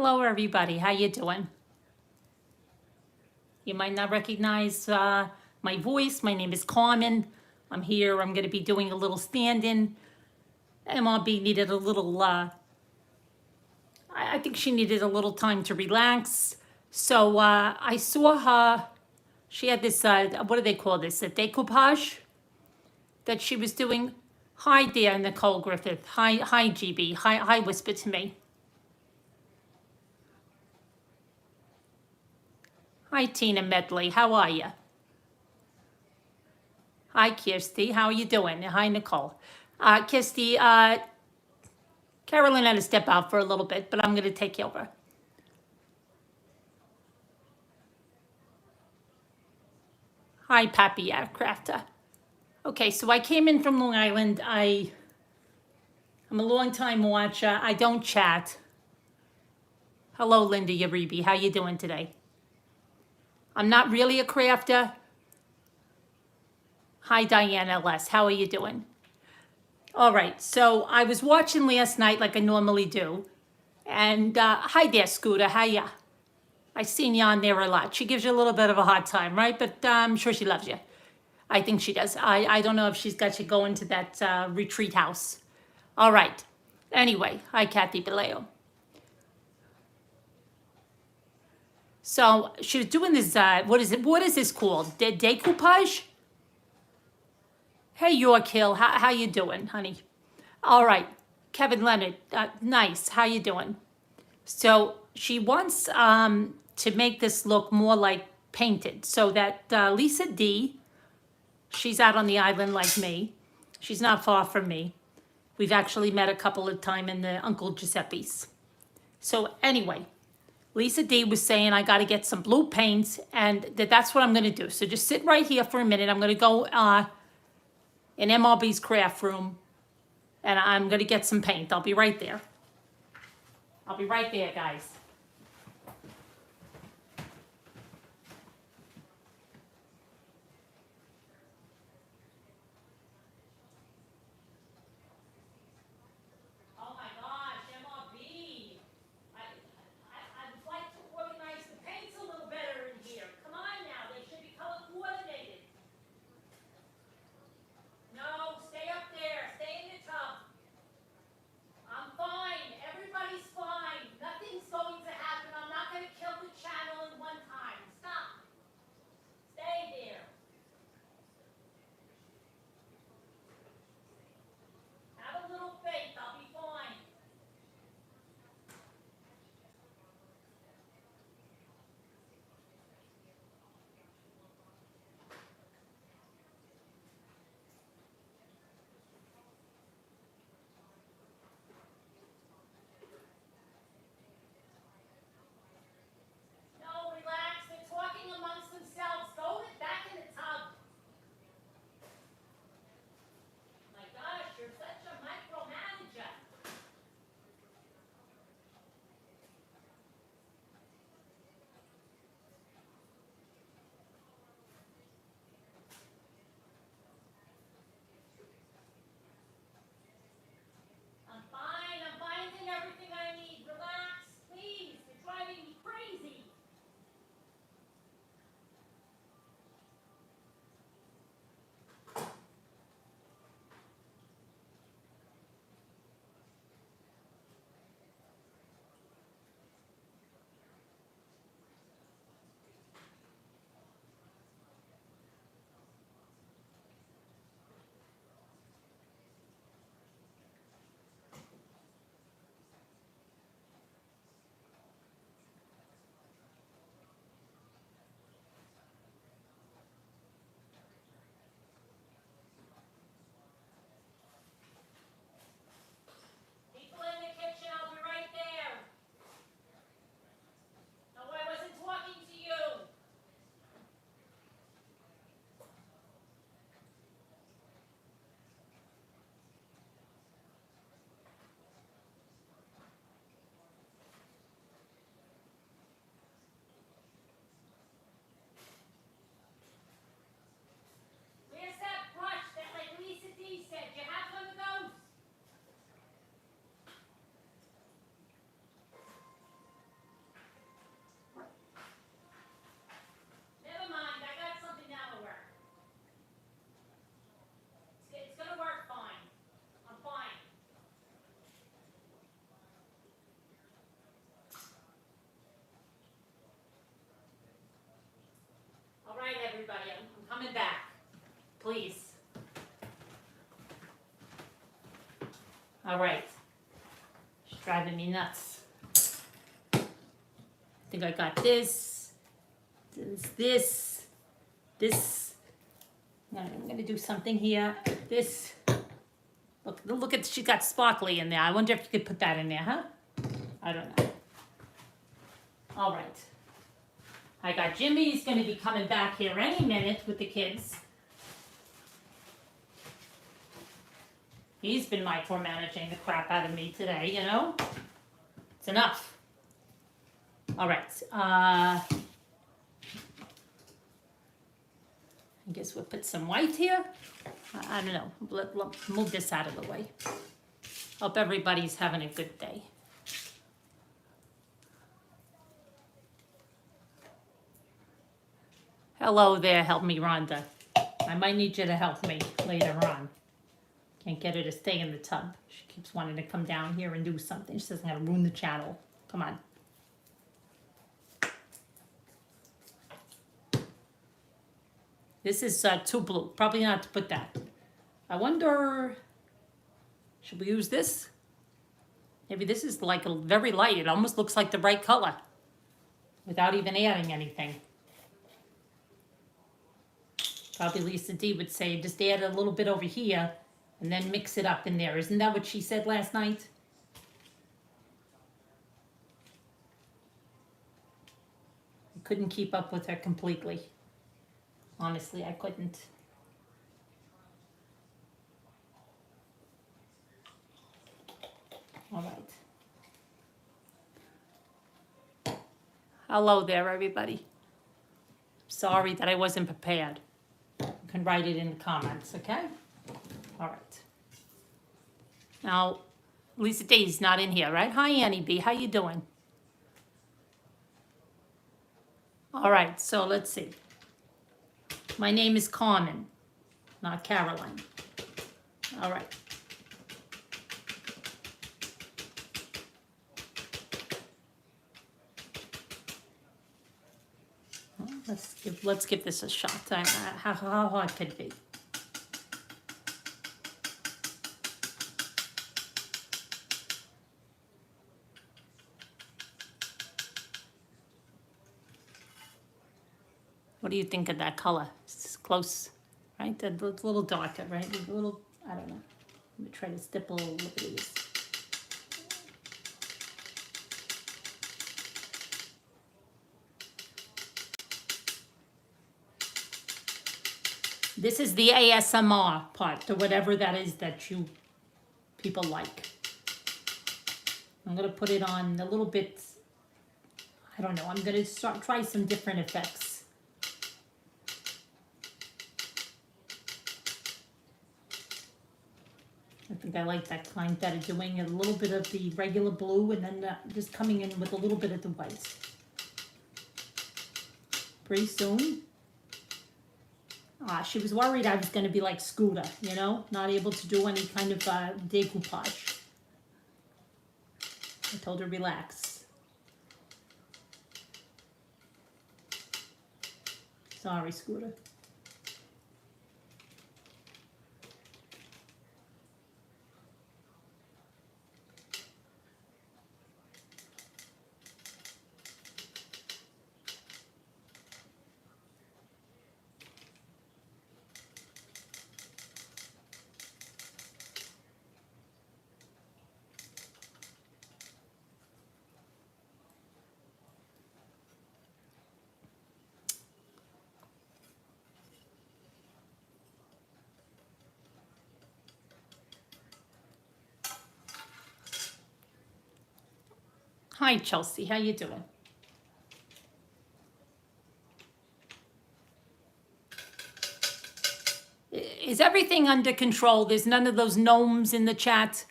Hello, everybody. How you doing? You might not recognize my voice. My name is Carmen. I'm here. I'm going to be doing a little stand-in. MRB needed a little, I think she needed a little time to relax. So I saw her. She had this, what do they call this? A decoupage that she was doing. Hi there, Nicole Griffith. Hi, GB. Hi, whisper to me. Hi, Tina Medley. How are you? Hi, Kirsty. How are you doing? Hi, Nicole. Kirsty, Carolyn had to step out for a little bit, but I'm going to take over. Hi, Pappy Crafter. Okay, so I came in from Long Island. I'm a long time watcher. I don't chat. Hello, Linda Yaribi. How you doing today? I'm not really a crafter. Hi, Diane LS. How are you doing? All right, so I was watching last night like I normally do. And hi there, Scooter. Hiya. I seen you on there a lot. She gives you a little bit of a hard time, right? But I'm sure she loves you. I think she does. I don't know if she's got you going to that retreat house. All right. Anyway, hi, Kathy Beleo. So she was doing this, what is it? What is this called? Decoupage? Hey, York Hill. How you doing, honey? All right. Kevin Leonard. Nice. How you doing? So she wants to make this look more like painted so that Lisa D, she's out on the island like me. She's not far from me. We've actually met a couple of times in the Uncle Giuseppe's. So anyway, Lisa D was saying I got to get some blue paints and that's what I'm going to do. So just sit right here for a minute. I'm going to go in MRB's craft room and I'm going to get some paint. I'll be right there. I'll be right there, guys. Oh my gosh, MRB. I'd like to organize the paints a little better in here. Come on now, they should be color coordinated. No, stay up there, stay in the tub. I'm fine, everybody's fine. Nothing's going All right. She's driving me nuts. I think I got this. This. I'm gonna do something here. This. Look at, she got sparkly in there. I wonder if you could put that in there, huh? I don't know. All right. I got Jimmy's gonna be coming back here any minute with the kids. He's been micromanaging the crap out of me today, you know? It's enough. All right. I guess we'll put some white here. I don't know. Let's move this out of the way. Hope everybody's having a good day. Hello there. Help me, Rhonda. I might need you to help me later on. Can't get her to stay in the tub. She keeps wanting to come down here and do something. She says I'm going to ruin the channel. Come on. This is too blue. Probably not to put that. I wonder, should we use this? Maybe this is like a very light. It almost looks like the right color without even adding anything. Probably Lisa D would say just add a little bit over here and then mix it up in there. Isn't that what she said last night? I couldn't keep up with her completely. Honestly, I couldn't. All right. Hello there, everybody. Sorry that I wasn't prepared. You can write it in the comments, okay? All right. Now, Lisa D's not in here, right? Hi, Annie B. How you doing? All right, so let's see. My name is Carmen, not Caroline. All right. Well, let's give this a shot. How hard could it be? What do you think of that color? It's close, right? It's a little darker, right? A little, I don't know. Let me try to stipple a little bit of this. This is the ASMR part, or whatever that is that you people like. I'm gonna put it on a little bit, I don't know, I'm gonna try some different effects. I think I like that kind better, doing a little bit of the regular blue and then just coming in with a little bit of the white. Pretty soon. She was worried I was going to be like Scooter, you know, not able to do any kind of decoupage. I told her relax. Sorry, Scooter. Hi, Chelsea. How you doing? Is everything under control? There's none of those gnomes in the chat?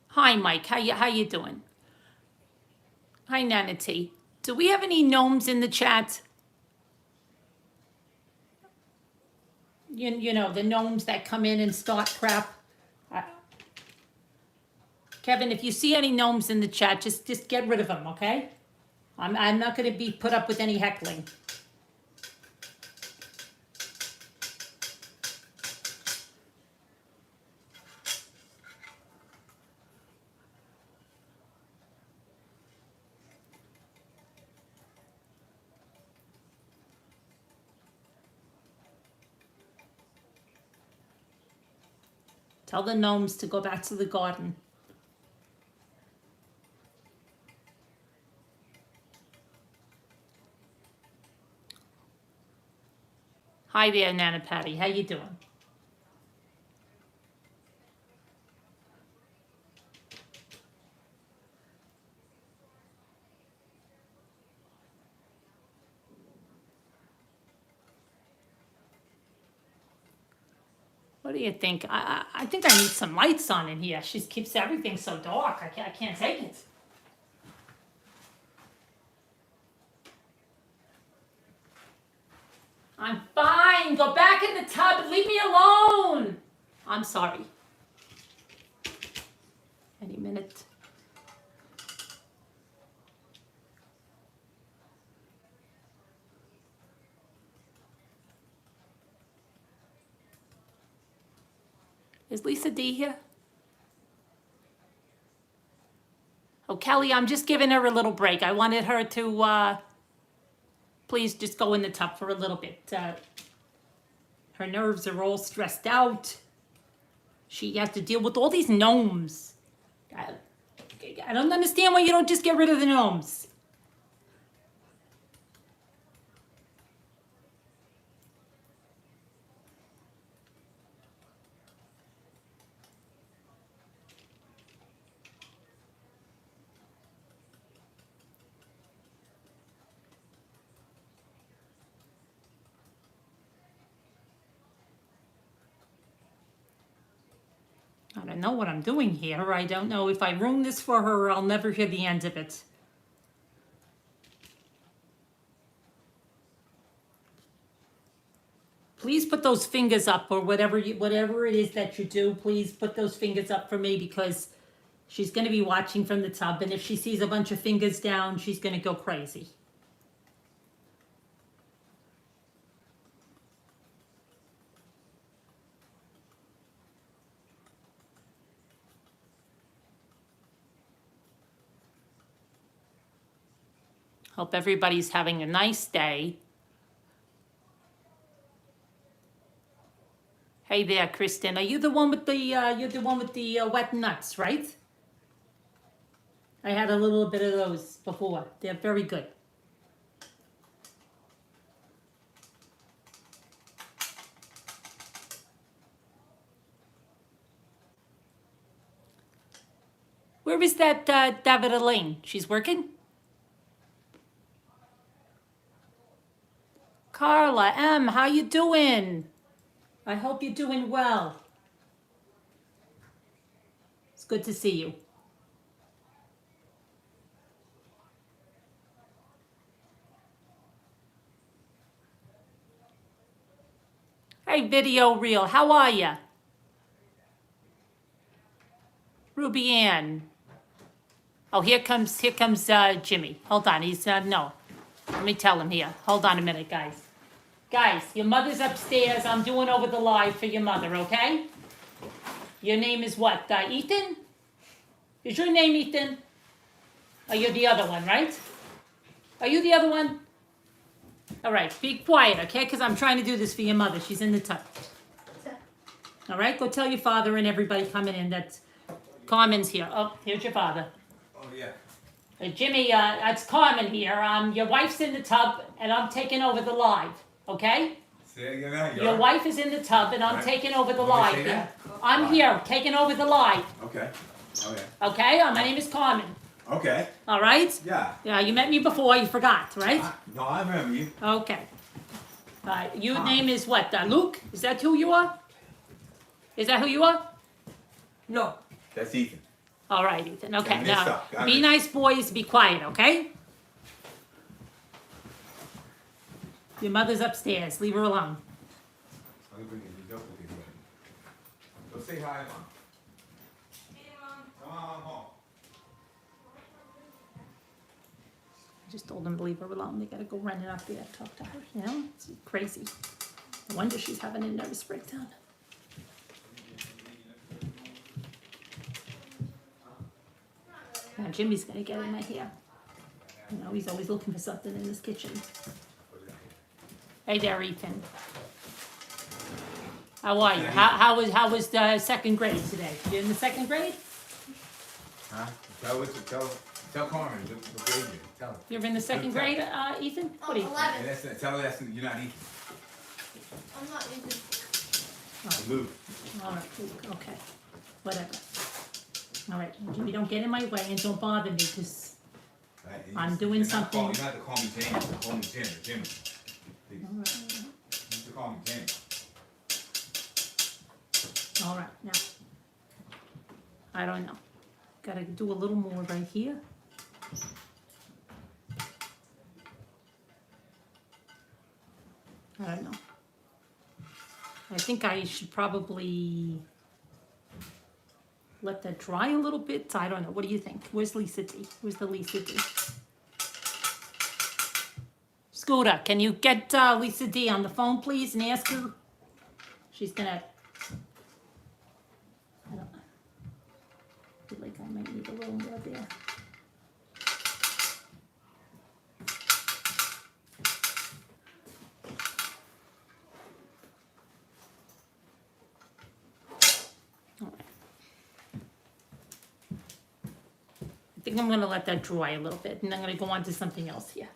Hi, Mike. How you doing? Hi, Nana T. Do we have any gnomes in the chat? You know, the gnomes that come in and start crap. Kevin, if you see any gnomes in the chat, just get rid of them, okay? I'm not going to be put up with any heckling. Tell the gnomes to go back to the garden. Hi there, Nana Patty. How you doing? What do you think? I think I need some lights on in here. She keeps everything so dark. I can't take it. I'm fine. Go back in the tub and leave me alone. I'm sorry. Any minute. Is Lisa D here? Oh, Kelly, I'm just giving her a little break. I wanted her to please just go in the tub for a little bit. Her nerves are all stressed out. She has to deal with all these gnomes. I don't understand why you don't just get rid of the gnomes. I don't know what I'm doing here. I don't know if I ruin this for her, I'll never hear the end of it. Please put those fingers up, or whatever it is that you do, please put those fingers up for me, because she's going to be watching from the tub, and if she sees a bunch of fingers down, she's going to go crazy. Hope everybody's having a nice day. Hey there, Kristen. Are you the one with the you're the one with the wet nuts, right? I had a little bit of those before. They're very good. Where is that David Elaine? She's working? Carla, M, how you doing? I hope you're doing well. It's good to see you. Hey, Video Reel, how are ya? Ruby Ann. Oh, here comes Jimmy. Hold on, he's no. Let me tell him here. Hold on a minute, guys. Guys, your mother's upstairs. I'm doing over the live for your mother, okay? Your name is what? Ethan? Is your name Ethan? Or you're the other one, right? Are you the other one? All right, be quiet, okay? Because I'm trying to do this for your mother. She's in the tub. All right, go tell your father and everybody coming in that Carmen's here. Oh, here's your father. Oh, yeah. Jimmy, it's Carmen here. Your wife's in the tub, and I'm taking over the live. Okay? Say it again. Your wife is in the tub, and I'm taking over the Want me live to say here. I'm here, taking over the live. Okay. Okay. Okay? My name is Carmen. Okay. All right? Yeah. Yeah, you met me before. You forgot, right? No, I remember you. Okay. Your name is what? Luke? Is that who you are? Is that who you are? No. That's Ethan. All right, Ethan. Okay. Mixed Now, up. Got be it. nice, boys. Be quiet, okay? Your mother's upstairs. Leave her alone. Let me bring you. Go say hi, Mom. Hey, Mom. Come on, home. I just told them to leave her alone. They gotta go running up there and talk to her. You know, it's crazy. No wonder she's having a nervous breakdown. Now Jimmy's gonna get in my hair. You know, he's always looking for something in his kitchen. Hey there, Ethan. How are you? How was the second grade today? You in the second grade? Huh? Tell Carmen, the grade. Tell her. You're in the second grade, Ethan? What are you? 11. And tell her you're not eating. I'm not even. Luke. All right, okay, whatever. All right, Jimmy, don't get in my way and don't bother me, because Right? I'm doing You're not something. You don't have to call me James. You have to call me Jimmy. Please. You have to call me James. All right, now, I don't know. Gotta do a little more right here. I don't know. I think I should probably let that dry a little bit. I don't know. What do you think? Where's Lisa D? Where's the Lisa D? Scooter, can you get Lisa D on the phone, please, and ask her? She's gonna. I don't know. I feel like I might need a little more there. All right. I think I'm gonna let that dry a little bit, and I'm gonna go on to something else here.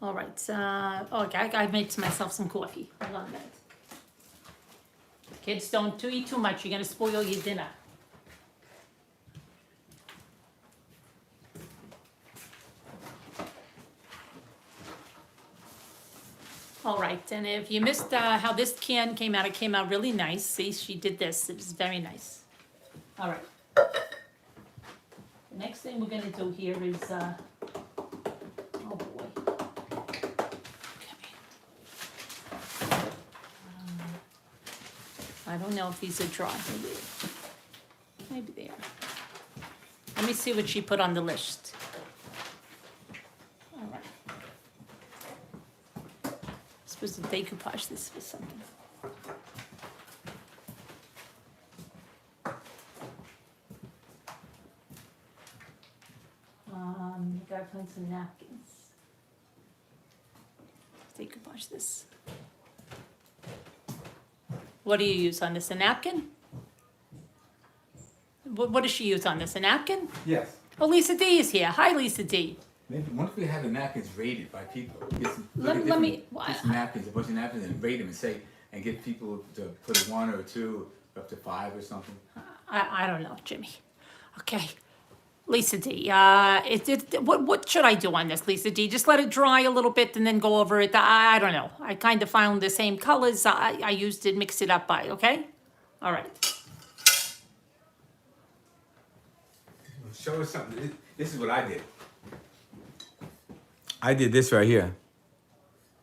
All right, okay, I made myself some coffee. Hold on a minute. Kids, don't eat too much. You're gonna spoil your dinner. All right, and if you missed how this can came out, it came out really nice. See, she did this. It was very nice. All right. The next thing we're gonna do here is, oh boy. I don't know if these are dry. Maybe they are. Let me see what she put on the list. All right. Supposed to decoupage this for something. You gotta find some napkins. Decoupage this. What do you use on this? A napkin? What does she use on this? A napkin? Yes. Oh, Lisa D is here. Hi, Lisa D. Maybe once we have the napkins rated by people, get some, Let me. get some napkins, a bunch of napkins, and rate them and say, and get people to put 1 or 2 up to 5 or something. I don't know, Jimmy. Okay, Lisa D. What should I do on this, Lisa D? Just let it dry a little bit and then go over it. I don't know. I kind of found the same colors. I used it, mixed it up by. Okay. All right. Show us something. This is what I did. I did this right here.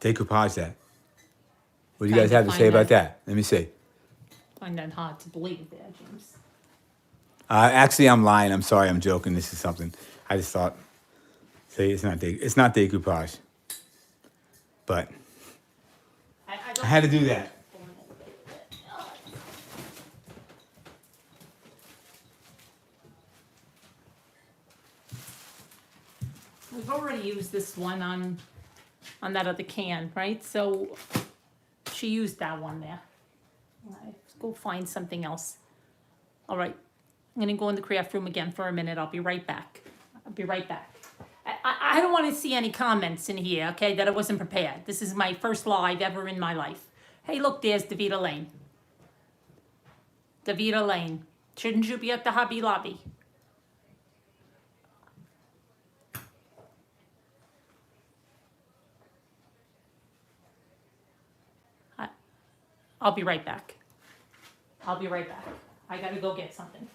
Decoupage that. What do you guys Kinda have to say find about that- that? Let me see. Find that hard to believe there, James. Actually, I'm lying. I'm sorry. I'm joking. This is something I just thought. See, it's not decoupage, but I had to do that. We've already used this one on that other can, right? So she used that one there. All right, let's go find something else. All right, I'm gonna go in the craft room again for a minute. I'll be right back. I'll be right back. I don't want to see any comments in here, okay, that I wasn't prepared. This is my first live ever in my life. Hey, look, there's Davita Lane. Davita Lane. Shouldn't you be at the Hobby Lobby? I'll be right back. I'll be right back. I gotta go get something.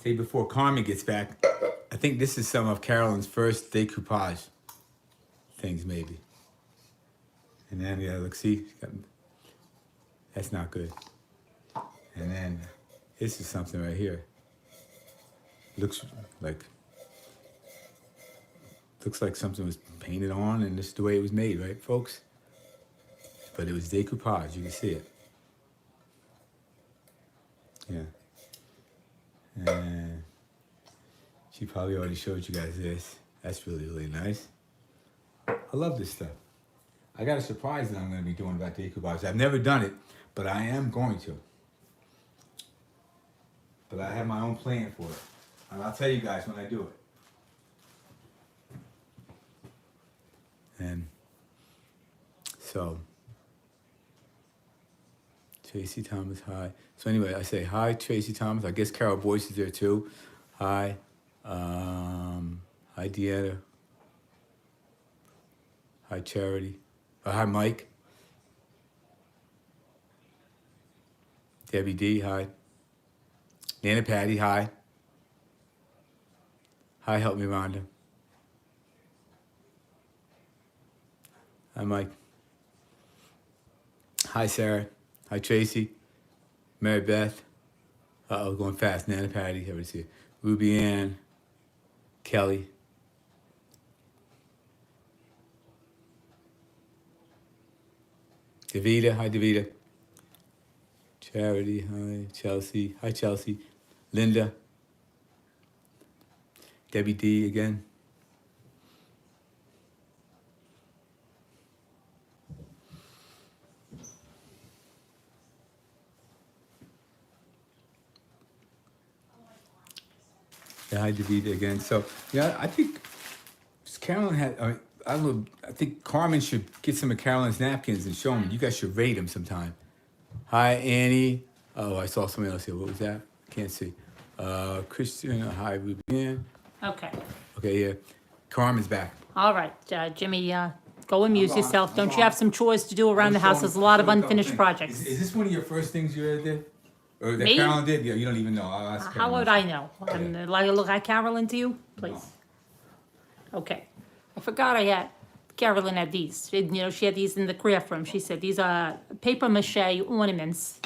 say before Carmen gets back, I think this is some of Carolyn's first decoupage things, maybe. And then, yeah, look, see, that's not good. And then this is something right here. Looks like something was painted on, and this is the way it was made, right, folks? But it was decoupage. You can see it. Yeah. And she probably already showed you guys this. That's really, really nice. I love this stuff. I got a surprise that I'm going to be doing about decoupage. I've never done it, but I am going to. But I have my own plan for it. And I'll tell you guys when I do it. And so, Tracy Thomas, hi. So anyway, I say hi, Tracy Thomas. I guess Carol Boyce is there too. Hi. Hi, Deanna. Hi, Charity. Hi, Mike. Debbie D, hi. Nana Patty, hi. Hi, help me, Rhonda. Hi, Mike. Hi, Sarah. Hi, Tracy. Mary Beth. Uh-oh, going fast. Nana Patty, everybody's here. Ruby Ann. Kelly. Davida. Hi, Davida. Charity. Hi, Chelsea. Hi, Chelsea. Linda. Debbie D again. Yeah, hi, Davida again. So, yeah, I think Carolyn had, I don't know, I think Carmen should get some of Carolyn's napkins and show them. You guys should rate them sometime. Hi, Annie. Oh, I saw somebody else here. What was that? Can't see. Christian. Hi, Ruby Ann. Okay. Okay, yeah. Carmen's back. All right, Jimmy, go amuse I'm gone. yourself. I'm Don't gone. you have some chores to do around the house? There's a lot of unfinished projects. Is this one of your first things you ever did? Or that Me? Carolyn did? Yeah, you don't even know. I'll ask How Carolyn. would I know? Like look at Carolyn to you, please. Okay. I forgot I had, Carolyn had these. You know, she had these in the craft room. She said these are paper mache ornaments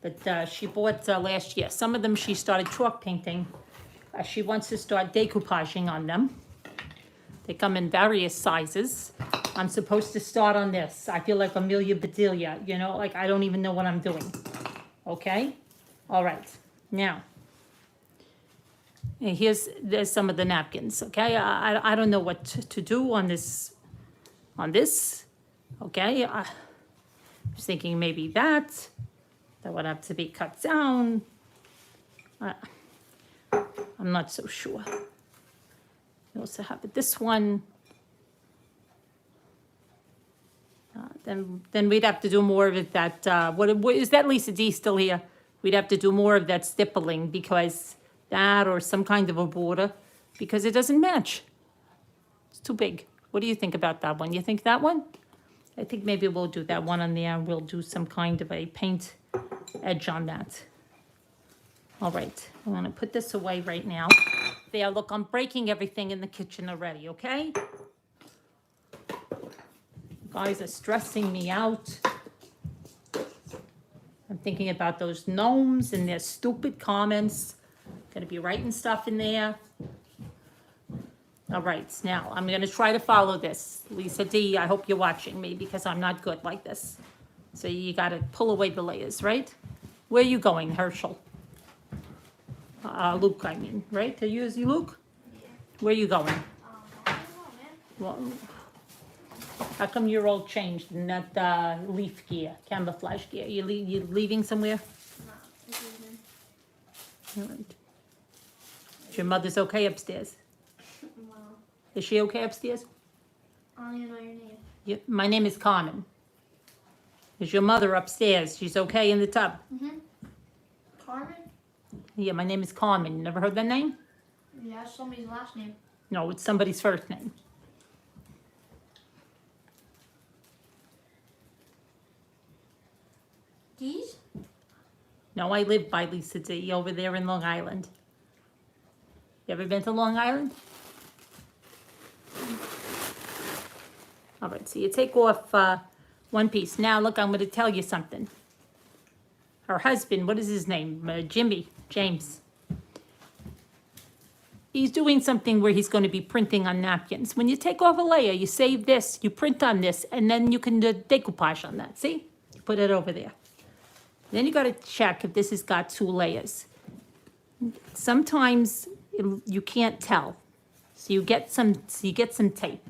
that she bought last year. Some of them she started chalk painting. She wants to start decoupaging on them. They come in various sizes. I'm supposed to start on this. I feel like Amelia Bedelia, you know, like I don't even know what I'm doing. Okay? All right. Now, and there's some of the napkins, okay? I don't know what to do on this, okay? I was thinking maybe that would have to be cut down. I'm not so sure. We also have this one. Then we'd have to do more of it that, what is that, Lisa D still here? We'd have to do more of that stippling because that or some kind of a border because it doesn't match. It's too big. What do you think about that one? You think that one? I think maybe we'll do that one on there and we'll do some kind of a paint edge on that. All right, I'm gonna put this away right now. There, look, I'm breaking everything in the kitchen already, okay? You guys are stressing me out. I'm thinking about those gnomes and their stupid comments. Gonna be writing stuff in there. All right, now I'm gonna try to follow this. Lisa D, I hope you're watching me because I'm not good like this. So you gotta pull away the layers, right? Where are you going, Herschel? Luke, I mean, right? Is he Luke? Yeah. Where are you going? I don't know, man. Well, how come you're all changed in that leaf gear, camouflage gear? You leaving somewhere? No, this evening. All right. Is your mother's okay upstairs? Well, Is she okay upstairs? I don't even know your name. My name is Carmen. Is your mother upstairs? She's okay in the tub? Carmen? Yeah, my name is Carmen. You never heard that name? Yeah, that's somebody's last name. No, it's somebody's first name. These? No, I live by Lisa D over there in Long Island. You ever been to Long Island? All right, so you take off one piece. Now, look, I'm going to tell you something. Her husband, what is his name? James. He's doing something where he's going to be printing on napkins. When you take off a layer, you save this, you print on this, and then you can do decoupage on that. See? You put it over there. Then you got to check if this has got 2 layers. Sometimes you can't tell, so you get some tape.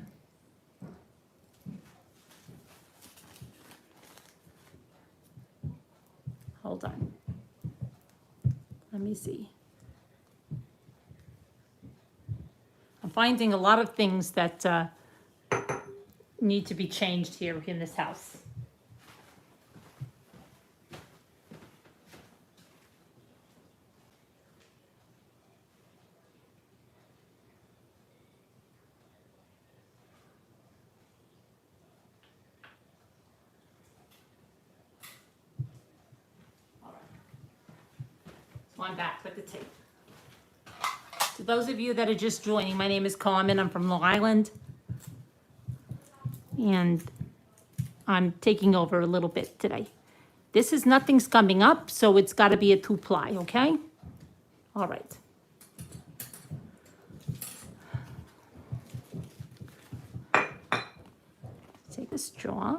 Hold on. Let me see. I'm finding a lot of things that need to be changed here in this house. So I'm back with the tape. To those of you that are just joining, my name is Carmen. I'm from Long Island. And I'm taking over a little bit today. This is nothing's coming up, so it's got to be a 2-ply, okay? All right. Take a straw.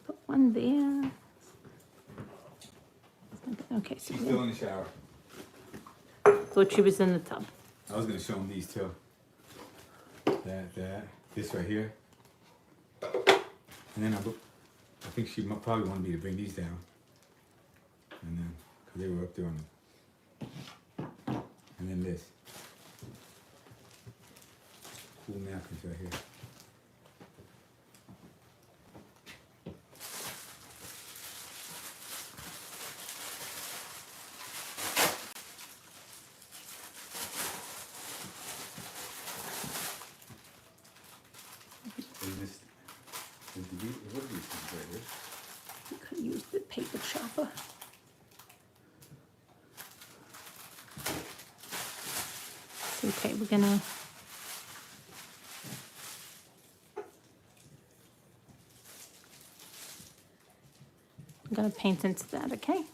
Put one there. Okay, so She's still in the shower. thought she was in the tub. I was gonna show them these too. This right here. And then I think she probably wanted me to bring these down. And then, cause they were up there on them. And then this. Cool napkins right here. What are these things right here? You could use the paper chopper. It's okay, we're gonna. I'm gonna paint into that, okay?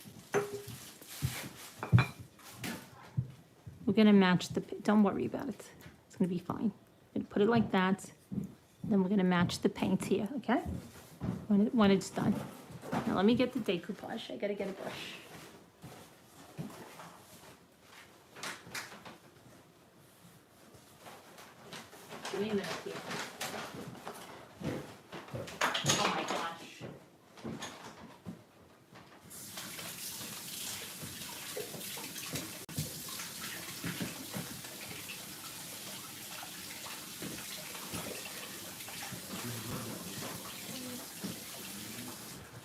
We're gonna match don't worry about it. It's gonna be fine. We're gonna put it like that. Then we're gonna match the paint here, okay? When it's done. Now let me get the decoupage. I gotta get a brush. Give me a minute here. Oh my gosh.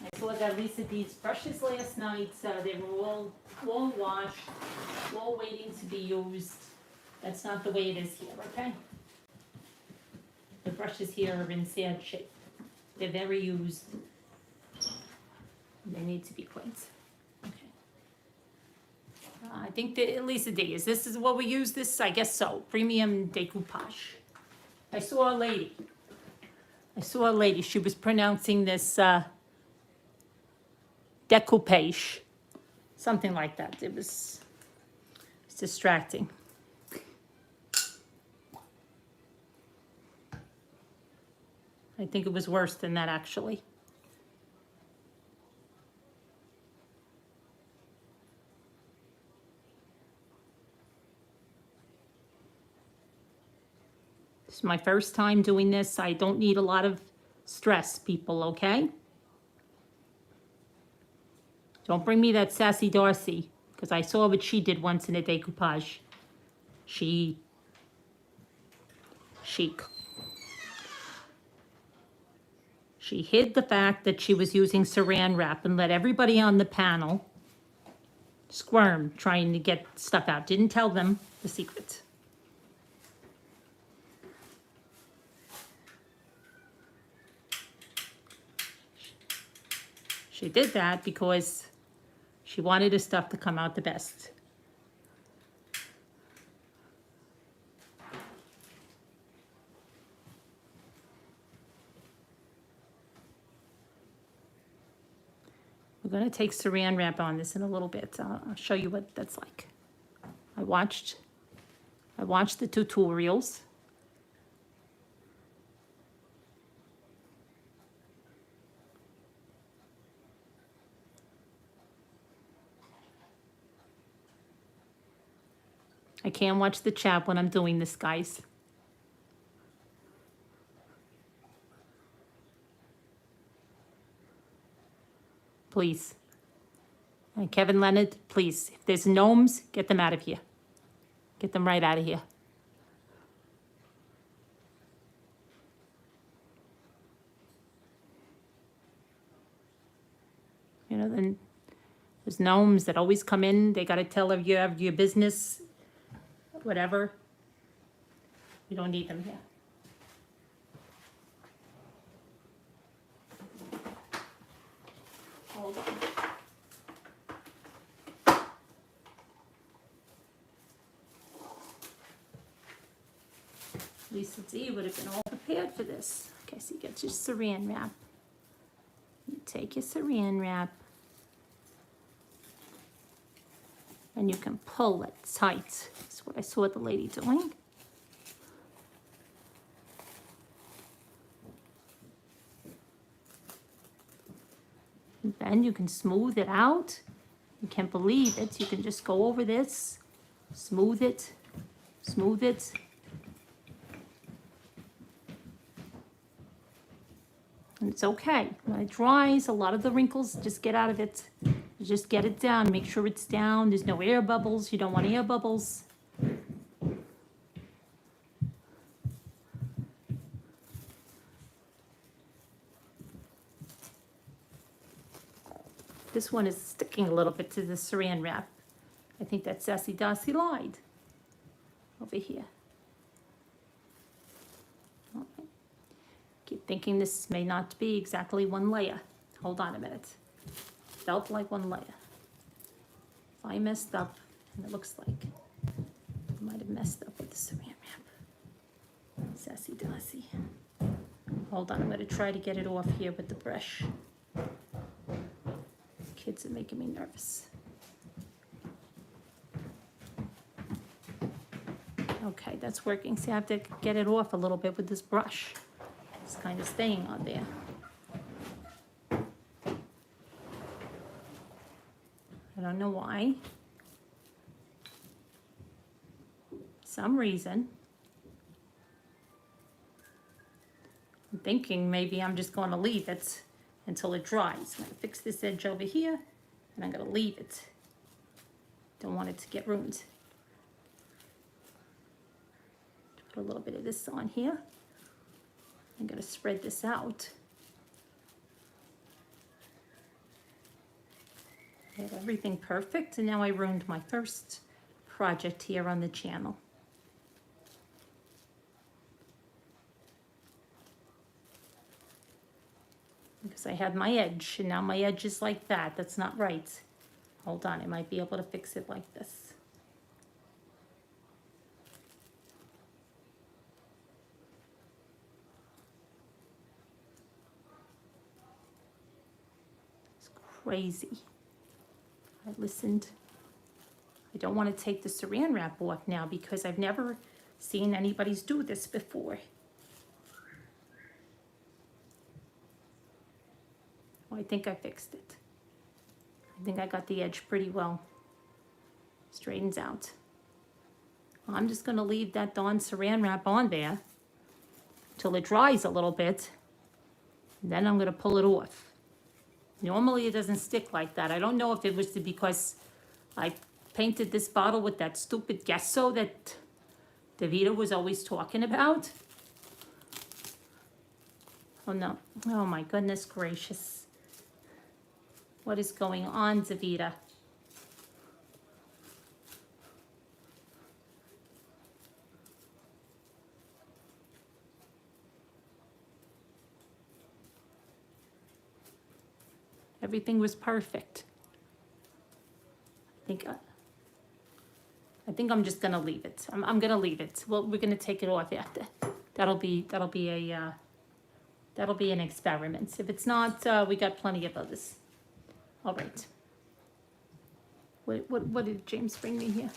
I saw that Lisa these brushes last night, so they were all washed, all waiting to be used. That's not the way it is here, okay? The brushes here are in sad shape. They're very used. They need to be cleaned. Okay. I think that at least this is what we use this, I guess so, premium decoupage. I saw a lady, she was pronouncing this decoupage, something like that. It's distracting. I think it was worse than that, actually. This is my first time doing this. I don't need a lot of stress, people, okay? Don't bring me that sassy Darcy, because I saw what she did once in a decoupage. She hid the fact that she was using saran wrap and let everybody on the panel squirm trying to get stuff out. Didn't tell them the secret. She did that because she wanted her stuff to come out the best. We're gonna take saran wrap on this in a little bit. I'll show you what that's like. I watched the tutorials. I can't watch the chat when I'm doing this, guys. Please. And Kevin Leonard, please, if there's gnomes, get them out of here. Get them right out of here. You know, then there's gnomes that always come in, they gotta tell if you have your business, whatever. We don't need them here. Hold on. Lisa D would have been all prepared for this. Okay, so you get your saran wrap. You take your saran wrap and you can pull it tight. That's what I saw the lady doing. And then you can smooth it out. You can't believe it. You can just go over this, smooth it, smooth it. And it's okay. When it dries, a lot of the wrinkles just get out of it. You just get it down. Make sure it's down. There's no air bubbles. You don't want air bubbles. This one is sticking a little bit to the saran wrap. I think that Sassy Darcy lied over here. Okay. Keep thinking this may not be exactly one layer. Hold on a minute. Felt like one layer. If I messed up, and it looks like I might have messed up with the saran wrap. Sassy Darcy. Hold on, I'm gonna try to get it off here with the brush. Kids are making me nervous. Okay, that's working. See, I have to get it off a little bit with this brush. It's kind of staying on there. I don't know why. Some reason. I'm thinking maybe I'm just going to leave it until it dries. I'm going to fix this edge over here, and I'm going to leave it. Don't want it to get ruined. Put a little bit of this on here. I'm going to spread this out. Get everything perfect, and now I ruined my first project here on the channel. Because I had my edge, and now my edge is like that. That's not right. Hold on, I might be able to fix it like this. It's crazy. I listened. I don't want to take the saran wrap off now because I've never seen anybody's do this before. I think I fixed it. I think I got the edge pretty well. Straightens out. I'm just gonna leave that darn saran wrap on there till it dries a little bit. Then I'm gonna pull it off. Normally it doesn't stick like that. I don't know if it was because I painted this bottle with that stupid gesso that Davida was always talking about. Oh no, oh my goodness gracious. What is going on, Davida? Everything was perfect. I think I'm just gonna leave it. I'm gonna leave it. Well, we're gonna take it off after. That'll be an experiment. If it's not, we got plenty of others. All right. What did James bring me here?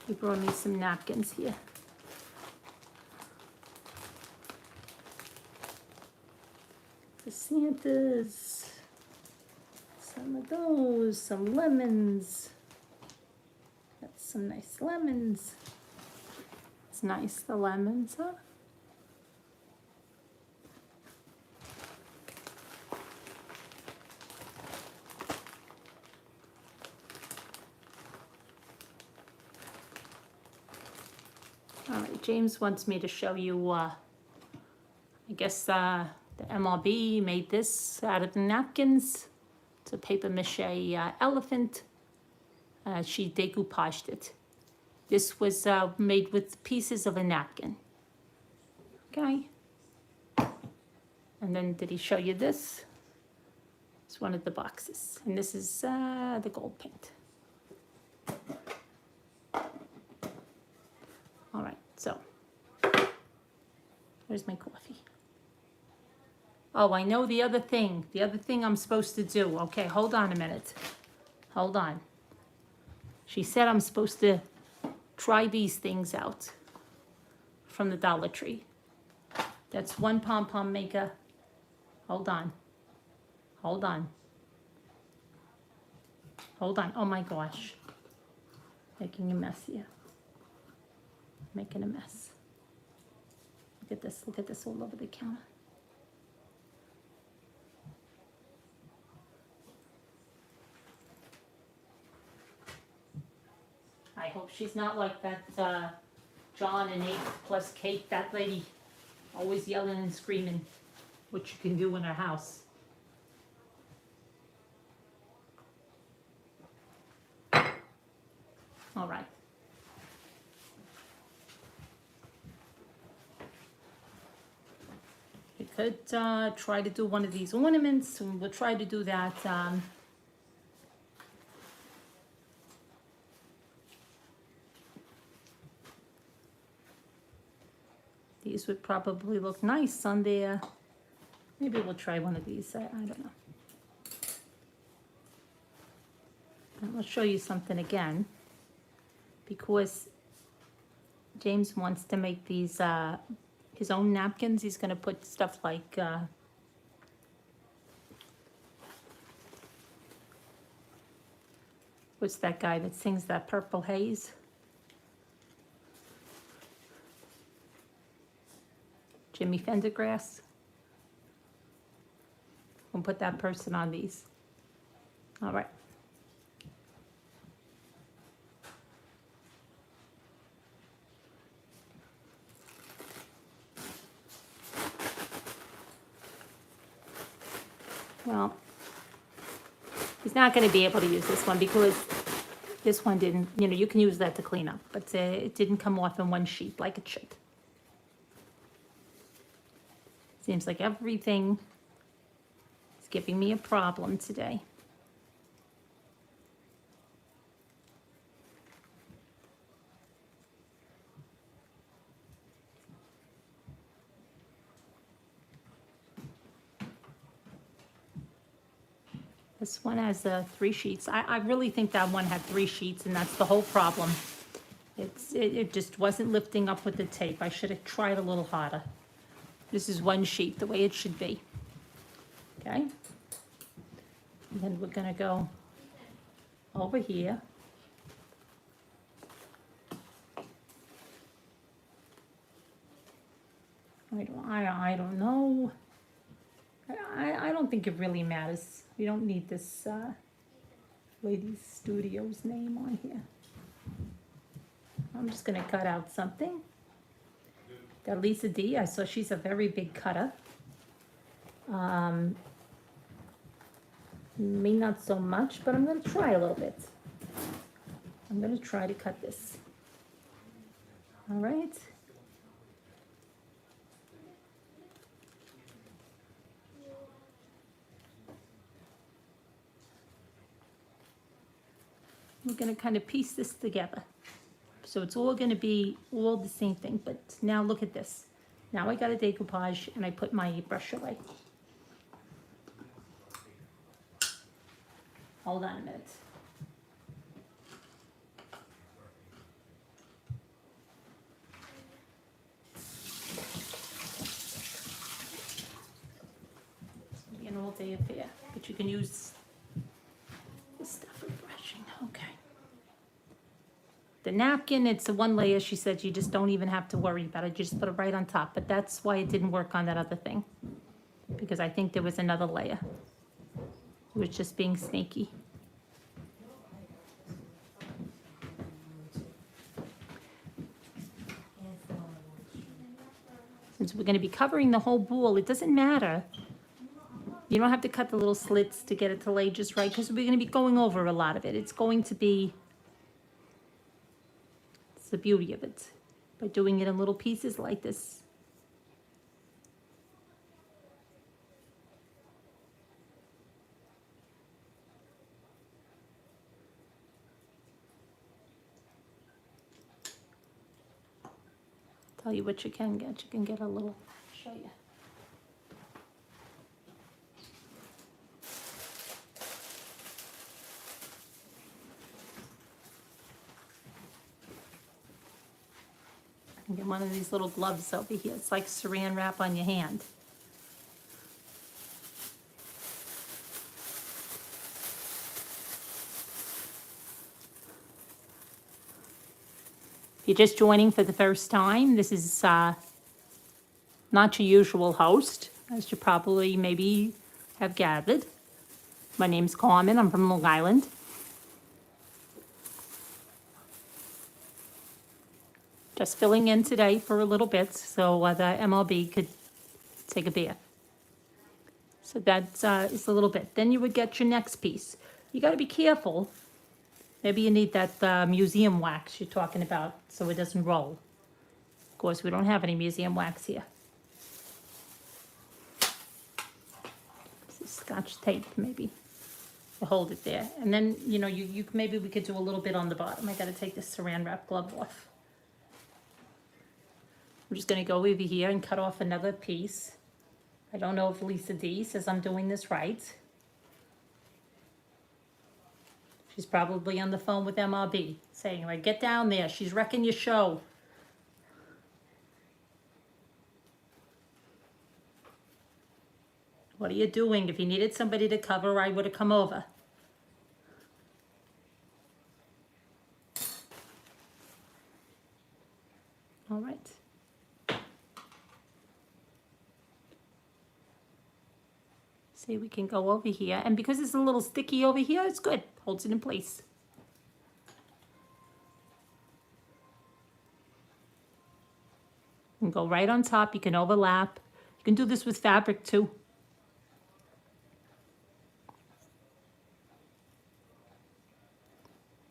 He brought me some napkins here. The Santas. Some of those, some lemons. That's some nice lemons. It's nice, the lemons, huh? All right, James wants me to show you, I guess the MRB made this out of the napkins. It's a paper mache elephant. She decoupaged it. This was made with pieces of a napkin. Okay. And then did he show you this? It's one of the boxes. And this is the gold paint. All right, so where's my coffee? Oh, I know the other thing I'm supposed to do. Okay, hold on a minute. Hold on. She said I'm supposed to try these things out from the Dollar Tree. That's one pom-pom maker. Hold on. Hold on. Hold on. Oh my gosh. Making a mess here. Making a mess. Look at this. Look at this all over the counter. I hope she's not like that John and 8 plus Kate, that lady, always yelling and screaming what you can do in her house. All right. You could try to do one of these ornaments, and we'll try to do that. These would probably look nice on there. Maybe we'll try one of these. I don't know. And I'll show you something again, because James wants to make these his own napkins. He's going to put stuff like what's that guy that sings that Purple Haze? Jimmy Fendergrass. We'll put that person on these. All right. Well, he's not going to be able to use this one because this one didn't, you can use that to clean up, but it didn't come off in one sheet like it should. Seems like everything is giving me a problem today. This one has 3 sheets. I really think that one had 3 sheets, and that's the whole problem. It just wasn't lifting up with the tape. I should have tried a little harder. This is 1 sheet, the way it should be. Okay? And then we're gonna go over here. I don't know. I don't think it really matters. We don't need this Ladies Studios name on here. I'm just gonna cut out something. Got Lisa D. I saw she's a very big cutter. Me not so much, but I'm gonna try a little bit. I'm gonna try to cut this. All right. We're gonna kind of piece this together. So it's all gonna be all the same thing, but now look at this. Now I got a decoupage and I put my brush away. Hold on a minute. It'll be an all-day affair, but you can use this stuff for brushing. Okay. The napkin, it's a one layer. She said you just don't even have to worry about it. You just put it right on top. But that's why it didn't work on that other thing, because I think there was another layer. It was just being sneaky. Since we're going to be covering the whole bowl, it doesn't matter. You don't have to cut the little slits to get it to lay just right, because we're going to be going over a lot of it. It's going to be, it's the beauty of it, by doing it in little pieces like this. Tell you what you can get. You can get a little, show you. You can get one of these little gloves over here. It's like saran wrap on your hand. If you're just joining for the first time, this is not your usual host, as you probably maybe have gathered. My name's Carmen. I'm from Long Island. Just filling in today for a little bit so the MRB could take a bath. So that's is a little bit. Then you would get your next piece. You got to be careful. Maybe you need that museum wax you're talking about so it doesn't roll. Of course, we don't have any museum wax here. This is Scotch tape, maybe, to hold it there. And then, you know, you maybe we could do a little bit on the bottom. I got to take this saran wrap glove off. I'm just going to go over here and cut off another piece. I don't know if Lisa D says I'm doing this right. She's probably on the phone with MRB saying, like, get down there. She's wrecking your show. What are you doing? If you needed somebody to cover, I would have come over. All right. See, we can go over here. And because it's a little sticky over here, it's good. Holds it in place. And go right on top. You can overlap. You can do this with fabric too.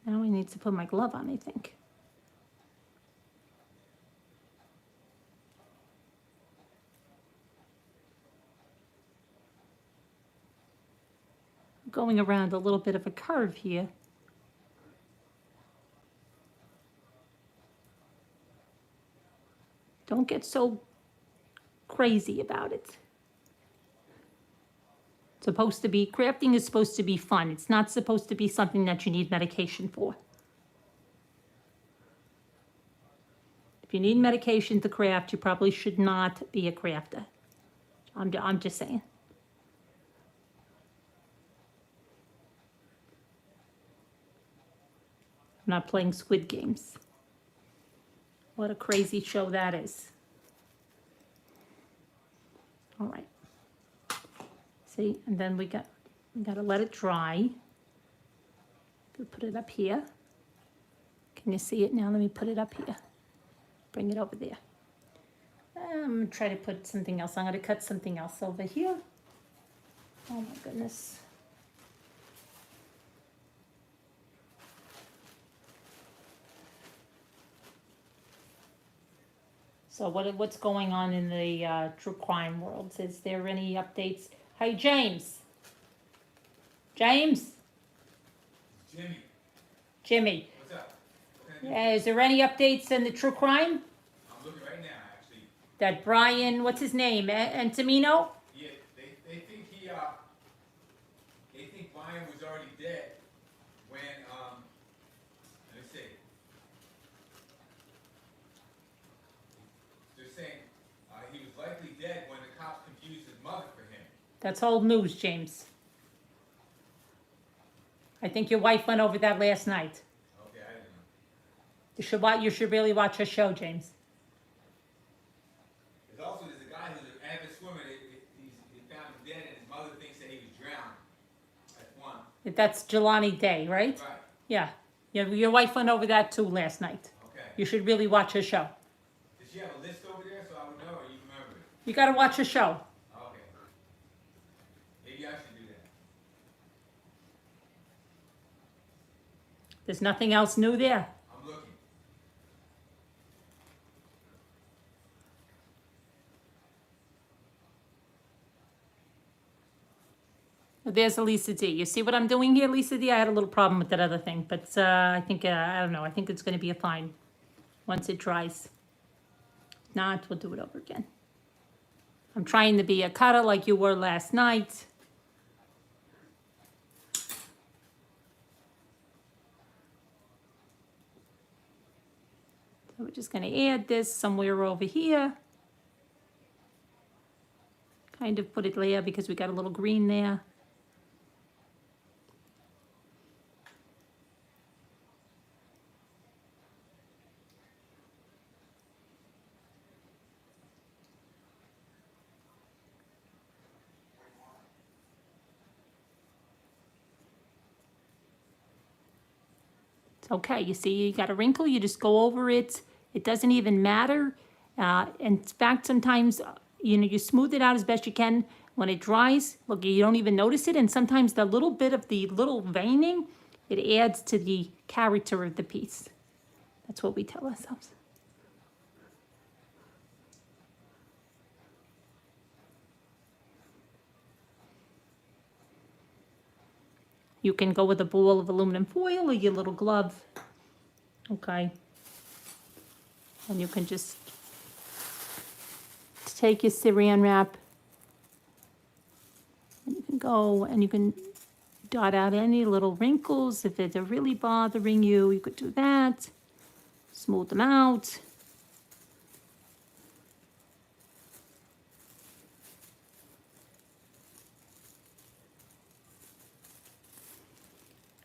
Now I need to put my glove on, I think. Going around a little bit of a curve here. Don't get so crazy about it. It's supposed to be, crafting is supposed to be fun. It's not supposed to be something that you need medication for. If you need medication to craft, you probably should not be a crafter. I'm just saying. I'm not playing Squid Games. What a crazy show that is. All right. See, and then we gotta let it dry. We'll put it up here. Can you see it now? Let me put it up here. Bring it over there. I'm gonna try to put something else. I'm gonna cut something else over here. Oh my goodness. So what's going on in the true crime world? Is there any updates? Hey, James. James? Jimmy. Jimmy. What's up? Is there any updates in the true crime? I'm looking right now, actually. That Brian, what's his name? Antamino? Yeah, they think Brian was already dead. That's old news, James. I think your wife went over that last night. Okay, I didn't know. You should really watch her show, James. There's also a guy who's an avid swimmer. He found him dead, and his mother thinks that he was drowned. That's one. That's Jelani Day, right? Right. Yeah. Your wife went over that too last night. Okay. You should really watch her show. Does she have a list over there so I would know, or you remember it? You gotta watch her show. Okay. Maybe I should do that. There's nothing else new there. I'm looking. There's a Lisa D. You see what I'm doing here, Lisa D? I had a little problem with that other thing, but I think, I don't know, I think it's gonna be a fine once it dries. If not, we'll do it over again. I'm trying to be a cutter like you were last night. So we're just gonna add this somewhere over here. Kind of put it there because we got a little green there. Okay, you see you got a wrinkle, you just go over it. It doesn't even matter. In fact, sometimes, you smooth it out as best you can. When it dries, look, you don't even notice it. And sometimes the little bit of the little veining, it adds to the character of the piece. That's what we tell ourselves. You can go with a ball of aluminum foil or your little glove. Okay. And you can just take your saran wrap. And you can go and you can dot out any little wrinkles. If they're really bothering you, you could do that. Smooth them out.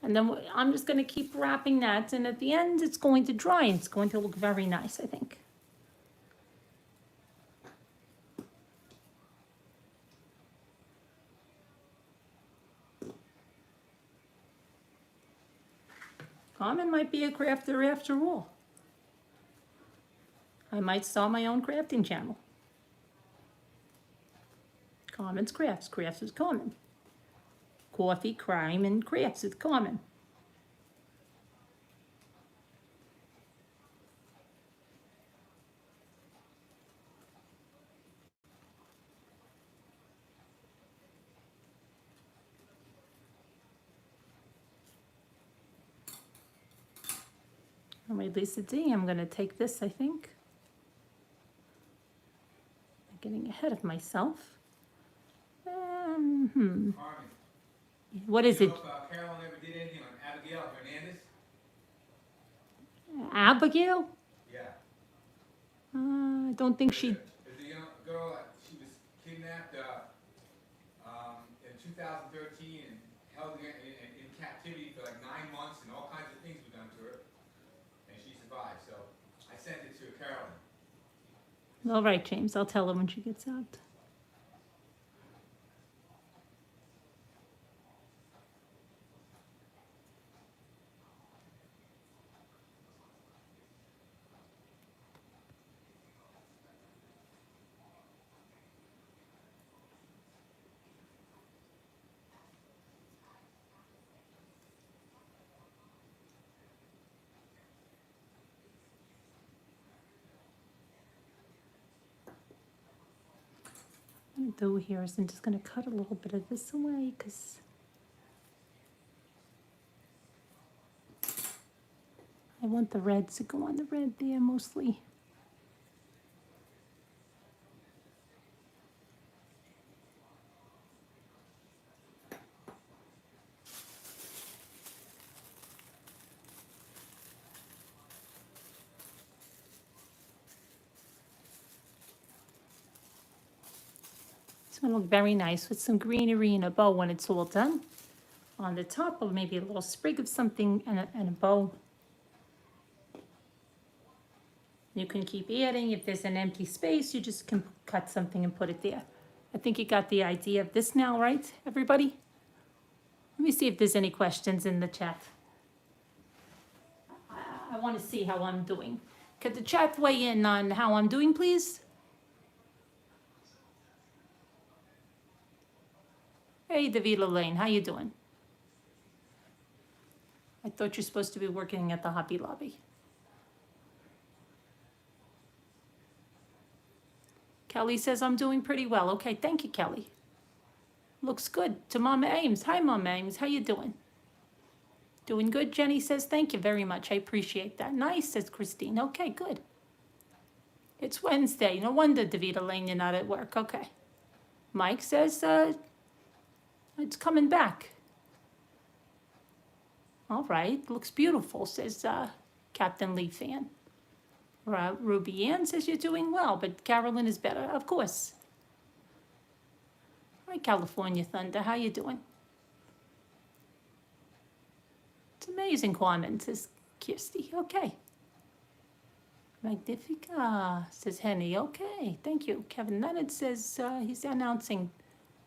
And then I'm just gonna keep wrapping that, and at the end, it's going to dry, and it's going to look very nice, I think. Carmen might be a crafter after all. I might start my own crafting channel. Carmen's Crafts, Crafts with Carmen. Coffee, crime, and crafts with Carmen. All right, Lisa D, I'm gonna take this, I think. I'm getting ahead of myself. Carmen. What is You it? know if Carolyn ever did anything on Abigail Hernandez? Abigail? Yeah. I don't think she. There's a young girl, she was kidnapped in 2013 and held in captivity for like 9 months, and all kinds of things were done to her. And she survived, so I sent it to Carolyn. All right, James, I'll tell her when she gets out. What I'm gonna do here is I'm just gonna cut a little bit of this away because I want the reds to go on the red there mostly. gonna look very nice with some greenery and a bow when it's all done. On the top, or maybe a little sprig of something and a bow. You can keep adding. If there's an empty space, you just can cut something and put it there. I think you got the idea of this now, right, everybody? Let me see if there's any questions in the chat. I want to see how I'm doing. Could the chat weigh in on how I'm doing, please? Hey, Davida Lane, how you doing? I thought you're supposed to be working at the Hobby Lobby. Kelly says I'm doing pretty well. Okay, thank you, Kelly. Looks good. To Mama Ames. Hi, Mama Ames. How you doing? Doing good, Jenny says. Thank you very much. I appreciate that. Nice, says Christine. Okay, good. It's Wednesday. No wonder, Davida Lane, you're not at work. Okay. Mike says it's coming back. All right. Looks beautiful, says Captain Lee fan. Ruby Ann says you're doing well, but Carolyn is better. Of course. Hi, California Thunder. How you doing? It's amazing, Carmen, says Kirsty. Okay. Magnifica, says Henny. Okay, thank you. Kevin Leonard says he's announcing.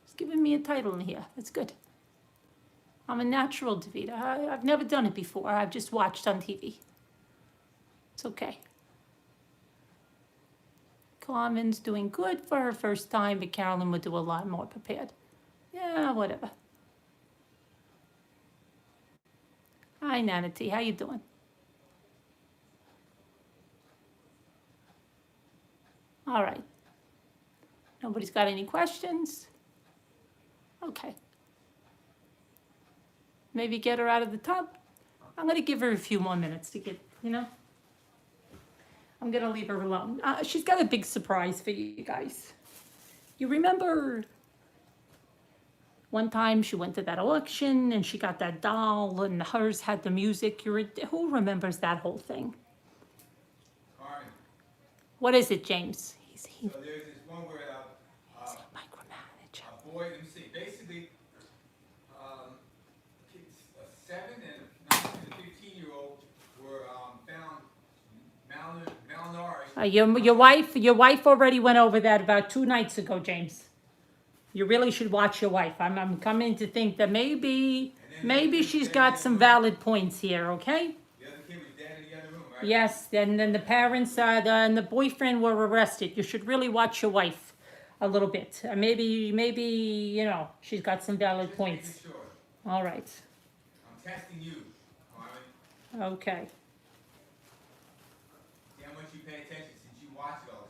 He's giving me a title in here. That's good. I'm a natural, Davida. I've never done it before. I've just watched on TV. It's okay. Carmen's doing good for her first time, but Carolyn would do a lot more prepared. Yeah, whatever. Hi, Nana T. How you doing? All right. Nobody's got any questions? Okay. Maybe get her out of the tub. I'm going to give her a few more minutes to get, I'm going to leave her alone. She's got a big surprise for you guys. You remember one time she went to that auction and she got that doll and hers had the music. Who remembers that whole thing? Carmen. What is it, James? So there's this one where Micromanage. a boy, let me see, basically, kids, a 7 and a 9 and a 15-year-old were found malnourished. Your wife already went over that about 2 nights ago, James. You really should watch your wife. I'm coming to think that maybe she's got some valid points here, okay? The other kid was dead in the other room, right? Yes, and then the parents and the boyfriend were arrested. You should really watch your wife a little bit. Maybe she's got some valid Just points. making sure. All right. I'm testing you, Carmen. Okay. See how much you pay attention since you watch it all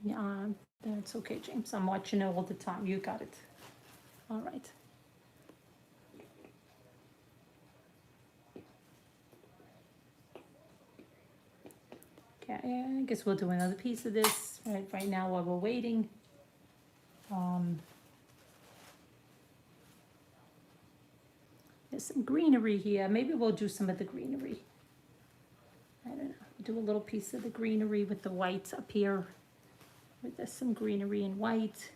the time. Yeah, that's okay, James. I'm watching it all the time. You got it. All right. Okay, I guess we'll do another piece of this right now while we're waiting. There's some greenery here. Maybe we'll do some of the greenery. I don't know. Do a little piece of the greenery with the whites up here. There's some greenery in white.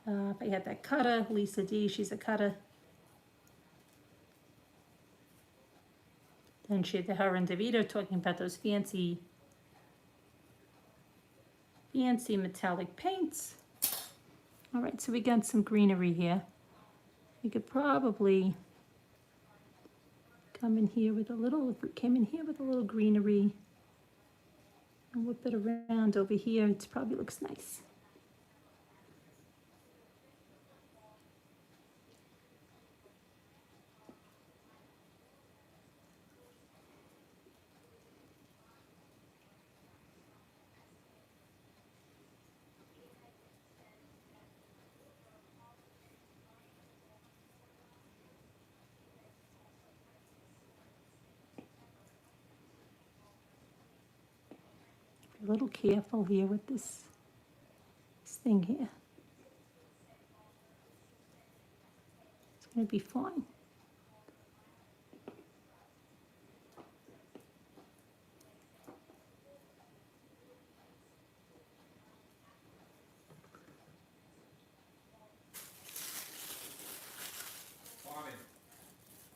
If I had that cutter, Lisa D, she's a cutter. Then her and Davida talking about those fancy metallic paints. All right, so we got some greenery here. We could probably come in here with a little, if we came in here with a little greenery and whip it around over here, it probably looks nice. A little careful here with this thing here. It's going to be fine.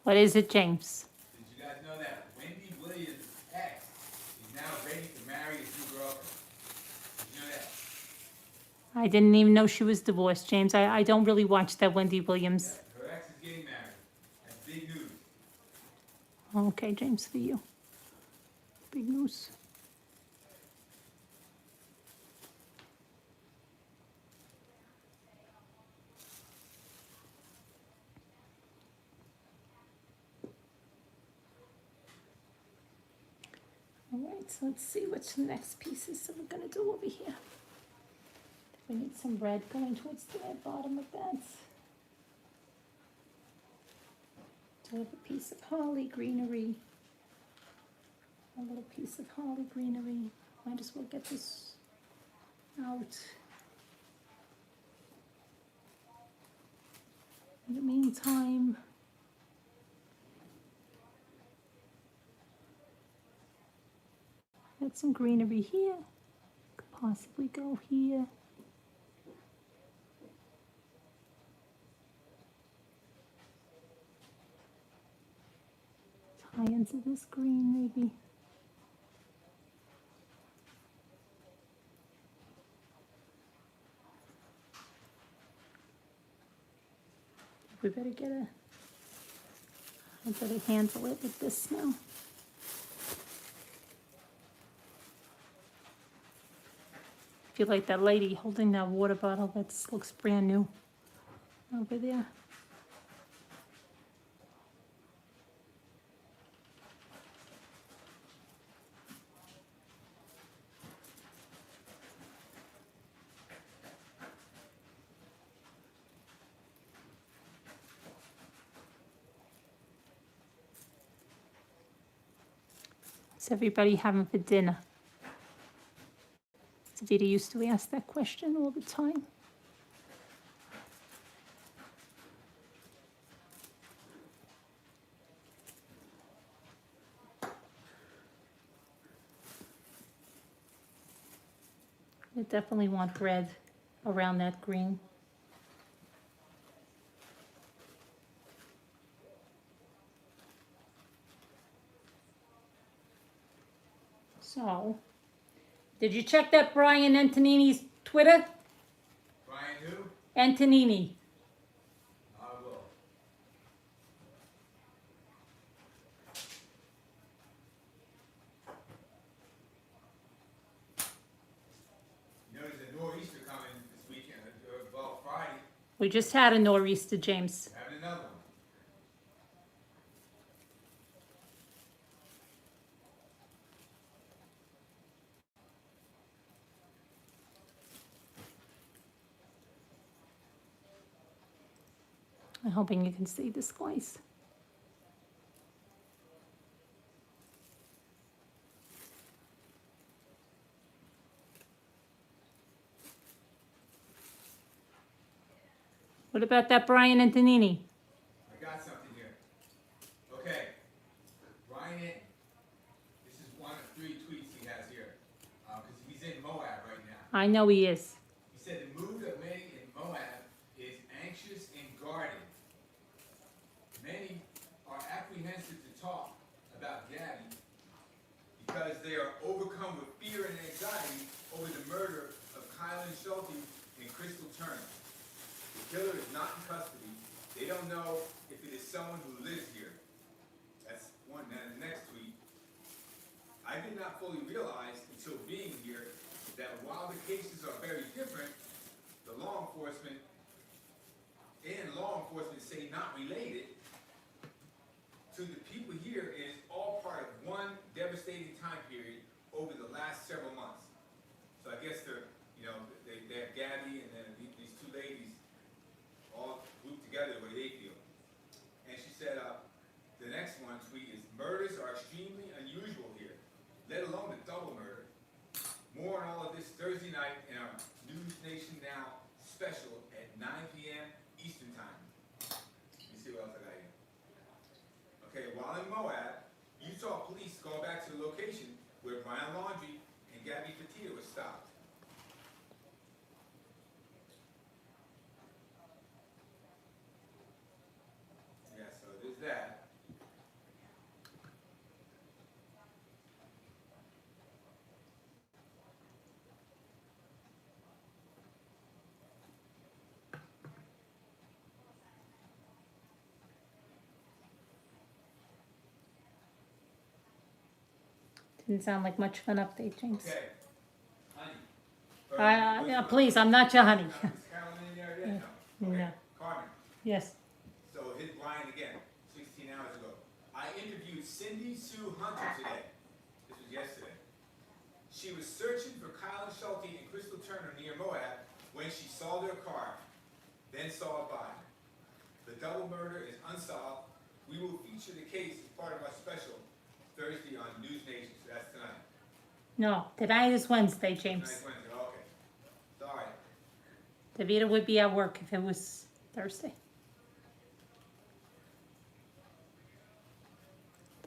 What is it, James? Did you guys know that Wendy Williams' ex is now ready to marry his new girlfriend? Did you know that? I didn't even know she was divorced, James. I don't really watch that Wendy Williams. Yeah, her ex is getting married. That's big news. Okay, James, for you. Big news. All right, so let's see what's the next pieces that we're gonna do over here. We need some red going towards the bottom of that. So we have a piece of holly greenery. A little piece of holly greenery. Might as well get this out. In the meantime, got some greenery here. Could possibly go here. Tie into this green maybe. We better get I better handle it with this now. I feel like that lady holding that water bottle that looks brand new over there. What's everybody having for dinner? Davida used to ask that question all the time. I definitely want red around that green. So, did you check that Brian Antonini's Twitter? Brian who? Antonini. I will. You know there's a nor'easter coming this weekend, well, Friday. We just had a nor'easter, James. Having another one. I'm hoping you can see this place. What about that Brian Antonini? I got something here. Okay. Brian, this is one of 3 tweets he has here. Because he's in Moab right now. I know he is. He said the mood of many in Moab is anxious and guarded. Many are apprehensive to talk about Gabby because they are overcome with fear and anxiety over the murder of Kylan Schulte and Crystal Turner. The killer is not in custody. They don't know if it is someone who lives here. That's one. Now the next tweet. I did not fully realize until being here that while the cases are very different, the law enforcement say not related, to the people here, it is all part of one devastating time period over the last several months. So I guess they're, they have Gabby and then these 2 ladies all grouped together the way they feel. And she said, the next one tweet is, murders are extremely unusual here, let alone the double murder. More on all of this Thursday night in our News Nation Now special at 9 p.m. Eastern Time. Let me see what else I got here. Okay, while in Moab, Utah police go back to the location where Brian Laundrie and Gabby Petito was stopped. Yeah, so there's that. Didn't sound like much of an update, James. Okay. Honey. Yeah, please, I'm not your honey. Is Carolyn in there yet? No. No. Okay. Carmen. Yes. So hit Brian again, 16 hours ago. I interviewed Cindy Sue Hunter today. This was yesterday. She was searching for Kylan Schulte and Crystal Turner near Moab when she saw their car, then saw a body. The double murder is unsolved. We will feature the case as part of our special Thursday on News Nation. So that's tonight. No, tonight is Wednesday, James. Tonight's Wednesday. Okay. Sorry. Davida would be at work if it was Thursday.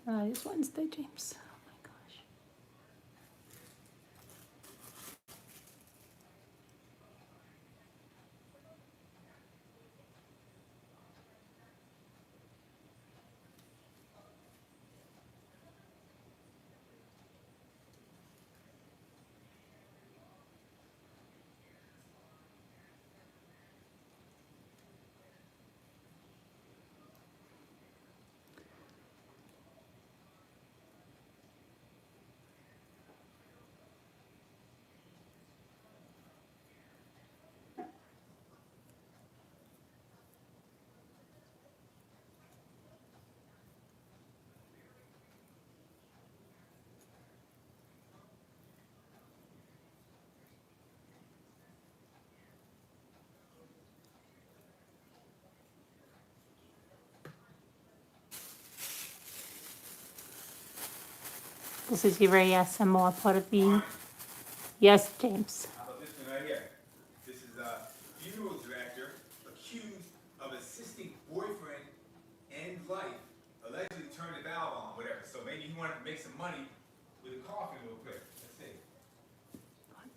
Tonight is Wednesday, James. Oh my gosh. This is your ASMR part of the. Yes, James. How about this one right here? This is a funeral director accused of assisting boyfriend end life, allegedly turned the valve on, whatever. So maybe he wanted to make some money with a coffin real quick. Let's see. What?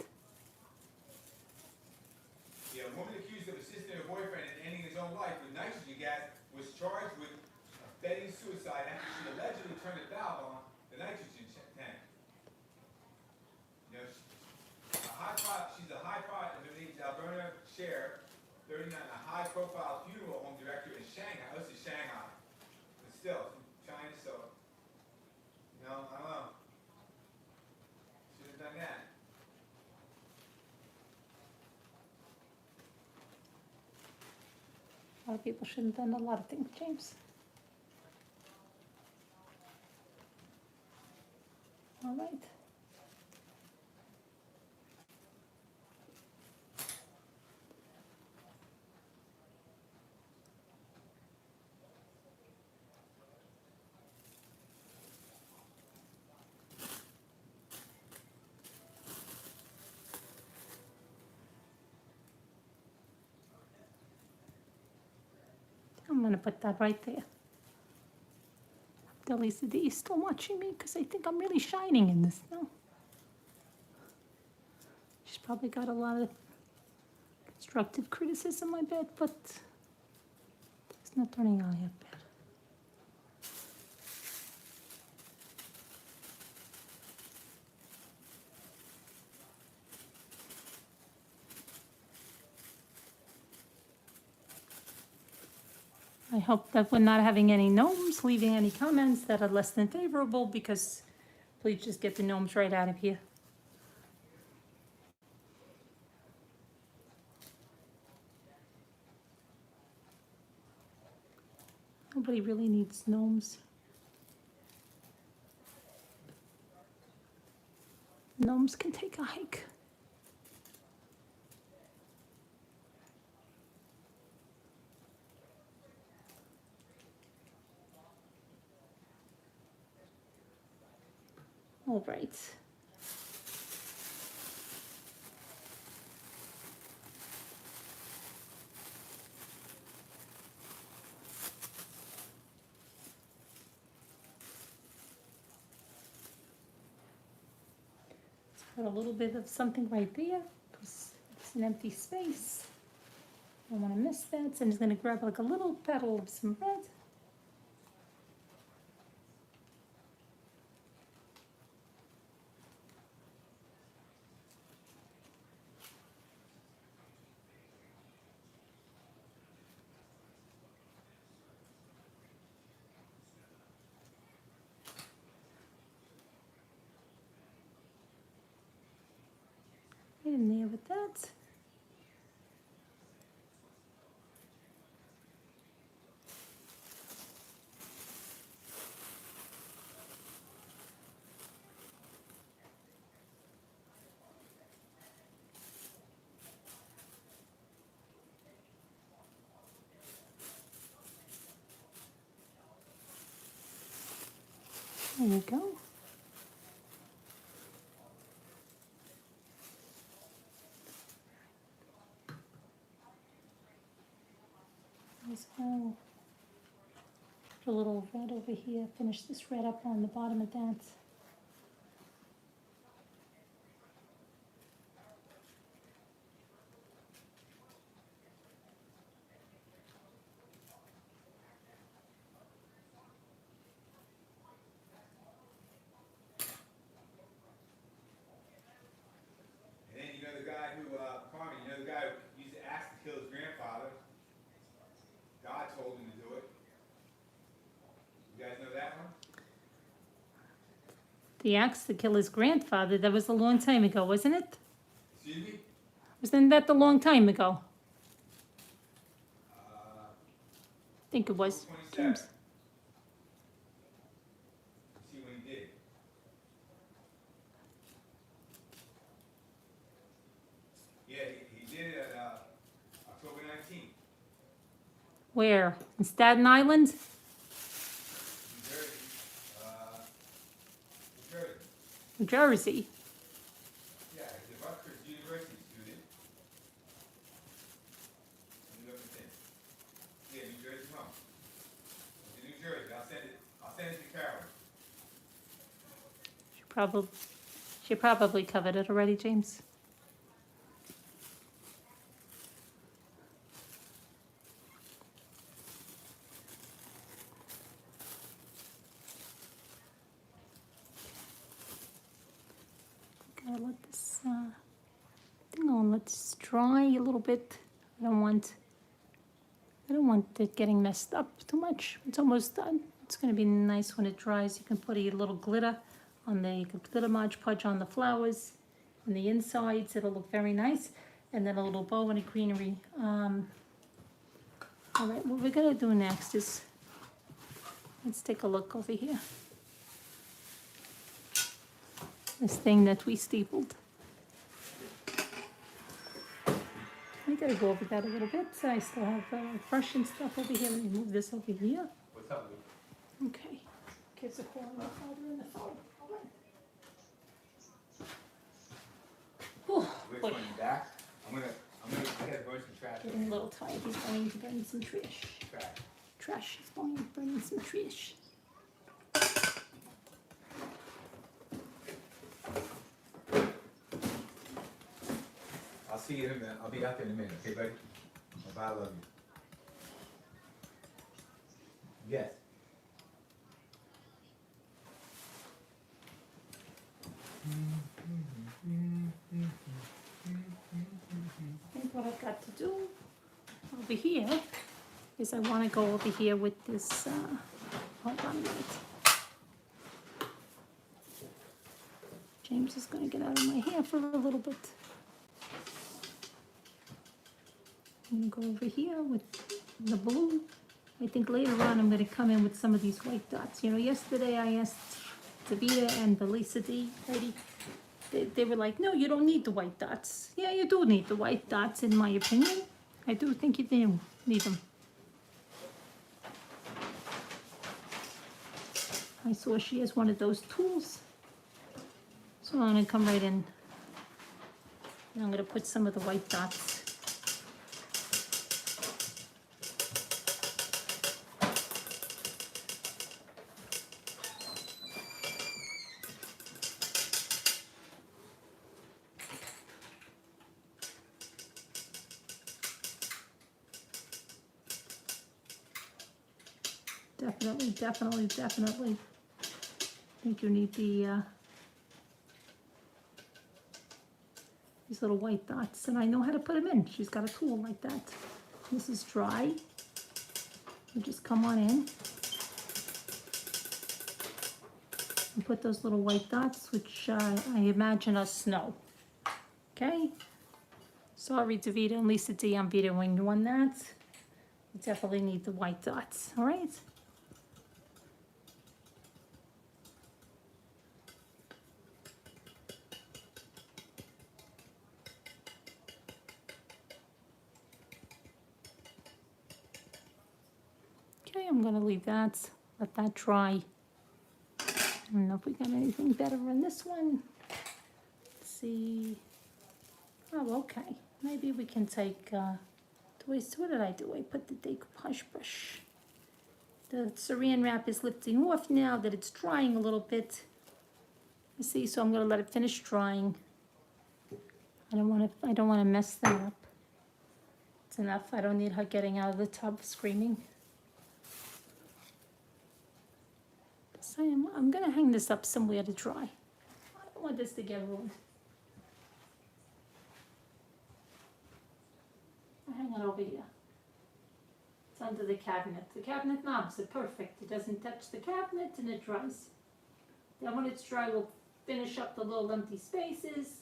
Yeah, a woman accused of assisting her boyfriend in ending his own life with nitrogen gas was charged with abetting suicide after she allegedly turned the valve on the nitrogen tank. You know, she's a high-profile, her name's Alberta Scher, 39, a high-profile funeral home director in Shanghai. This is Shanghai. But still, China, so, you know, I don't know. Should have done that. A lot of people shouldn't have done a lot of things, James. All right. I'm gonna put that right there. Delisa D is still watching me because I think I'm really shining in this now. She's probably got a lot of constructive criticism, I bet, but it's not turning out yet bad. I hope that we're not having any gnomes leaving any comments that are less than favorable, because please just get the gnomes right out of here. Nobody really needs gnomes. Gnomes can take a hike. All right. Let's put a little bit of something right there, because it's an empty space. I don't want to miss that, so I'm just going to grab like a little petal of some red. like that. There you go. There's a little red over here. Finish this red up on the bottom of that. And then you know the guy who, Carmen, you know the guy who used to ask to kill his grandfather? God told him to do it. You guys know that one? The axe to kill his grandfather, that was a long time ago, wasn't it? Excuse me? Wasn't that the long time ago? I think it was. 27. James. See what he did. Yeah, he did it October 19th. Where? In Staten Island? New Jersey. New Jersey. New Jersey. Yeah, he's a Rutgers University student. Let me look at this. Yeah, New Jersey home. It's in New Jersey. I'll send it to Carmen. She probably covered it already, James. Gotta let this, I think I'll let this dry a little bit. I don't want it getting messed up too much. It's almost done. It's gonna be nice when it dries. You can put a little glitter on the glitter Mod Podge on the flowers and the insides. It'll look very nice. And then a little bow and a greenery. All right, what we're gonna do next is, let's take a look over here. This thing that we stapled. I gotta go over that a little bit. I still have brush and stuff over here. Let me move this over here. What's up, Luke? Okay. Kids are calling my father in the phone. Hold on. Oh, We're boy, coming back. I gotta burn some trash. getting a little tired. He's going to burn some trash. Trash. Trash. He's going to burn some trash. I'll see you in a minute. I'll be out there in a minute, okay, buddy? Bye, I love you. Yes. I think what I've got to do over here is I want to go over here with this, hold on a minute. James is going to get out of my hair for a little bit. I'm going to go over here with the blue. I think later on I'm going to come in with some of these white dots. You know, yesterday I asked Davida and the Lisa D lady, they were like, no, you don't need the white dots. Yeah, you do need the white dots, in my opinion. I do think you do need them. I saw she has one of those tools. So I'm going to come right in. And I'm going to put some of the white dots. Definitely. I think you need the these little white dots, and I know how to put them in. She's got a tool like that. This is dry. You just come on in and put those little white dots, which I imagine are snow. Okay? Sorry, Davita and Lisa D, I'm videoing you on that. You definitely need the white dots, all right? Okay, I'm gonna leave that, let that dry. I don't know if we got anything better on this one. Let's see. Oh, okay. Maybe we can take, what did I do? I put the decoupage brush. The saran wrap is lifting off now that it's drying a little bit. You see, so I'm gonna let it finish drying. I don't wanna mess that up. It's enough. I don't need her getting out of the tub screaming. So I'm gonna hang this up somewhere to dry. I don't want this to get ruined. I'll hang it over here. It's under the cabinet. The cabinet knobs are perfect. It doesn't touch the cabinet and it dries. Then when it's dry, we'll finish up the little empty spaces,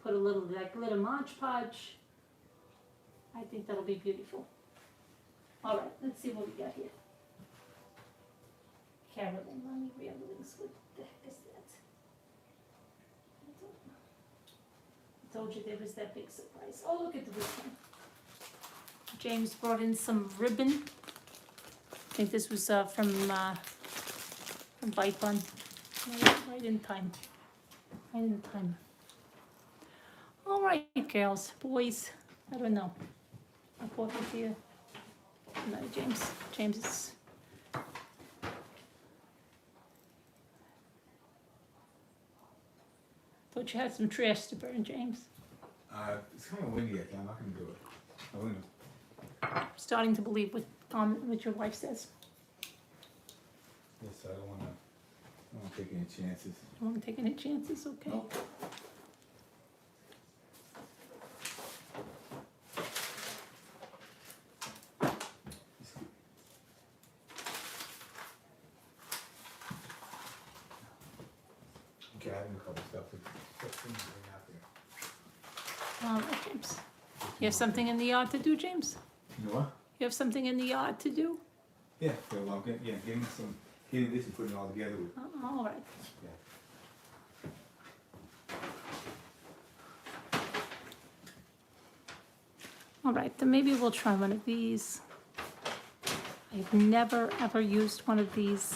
put a little of that glitter Mod Podge. I think that'll be beautiful. All right, let's see what we got here. Carolyn, let me read links. What the heck is that? I don't know. I told you there was that big surprise. Oh, look at the ribbon. James brought in some ribbon. I think this was from Bite Bun. Right in time. Right in time. All right, girls, boys. I don't know. I'll put it here. No, James. James is. Thought you had some trash to burn, James. It's kind of windy. I'm not gonna do it. I wouldn't. Starting to believe what your wife says. Yes, I don't wanna take any chances. Don't want to take any chances, okay? Nope. Okay, I have a couple stuff things to bring out there. All right, James. You have something in the yard to do, James? You know what? You have something in the yard to do? Yeah, so getting this and putting it all together with. All right. Yeah. All right, then maybe we'll try one of these. I've never ever used one of these.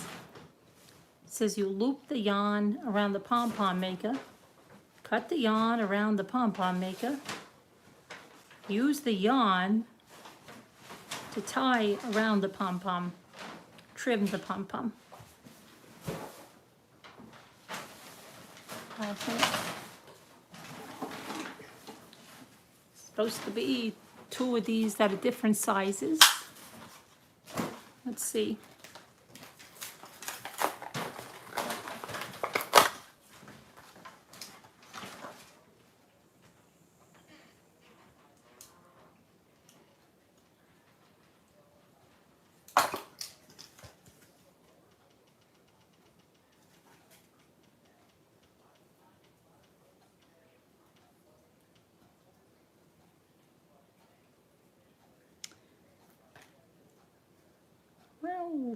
It says you loop the yarn around the pom-pom maker, cut the yarn around the pom-pom maker, use the yarn to tie around the pom-pom, trim the pom-pom. Supposed to be 2 of these that are different sizes. Let's see. Well,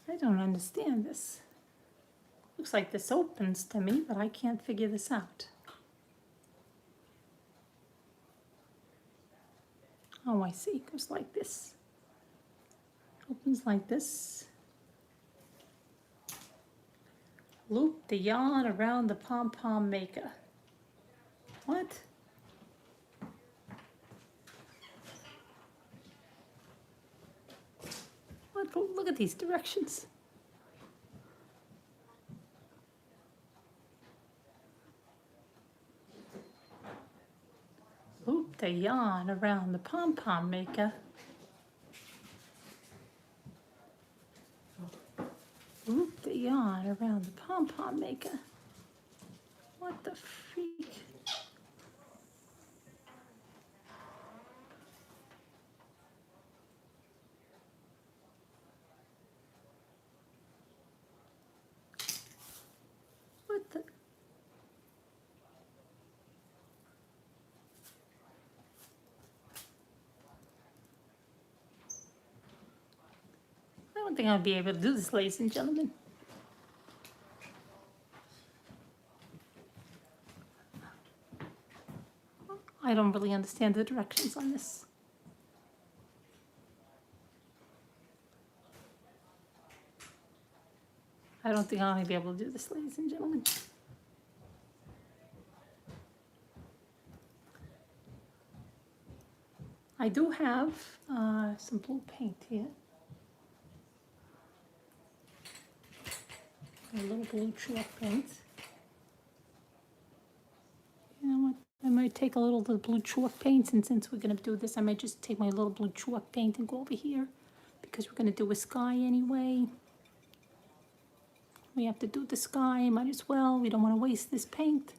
I don't understand this. Looks like this opens to me, but I can't figure this out. Oh, I see. It goes like this. Opens like this. Loop the yarn around the pom-pom maker. What? Look at these directions. Loop the yarn around the pom-pom maker. Loop the yarn around the pom-pom maker. What the freak? What the? don't think I'll be able to do this, ladies and gentlemen. I don't really understand the directions on this. I don't think I'll be able to do this, ladies and gentlemen. I do have some blue paint here. A little blue chalk paint. You know what? I might take a little of the blue chalk paint, and since we're gonna do this, I might just take my little blue chalk paint and go over here, because we're gonna do a sky anyway. We have to do the sky, might as well. We don't wanna waste this paint.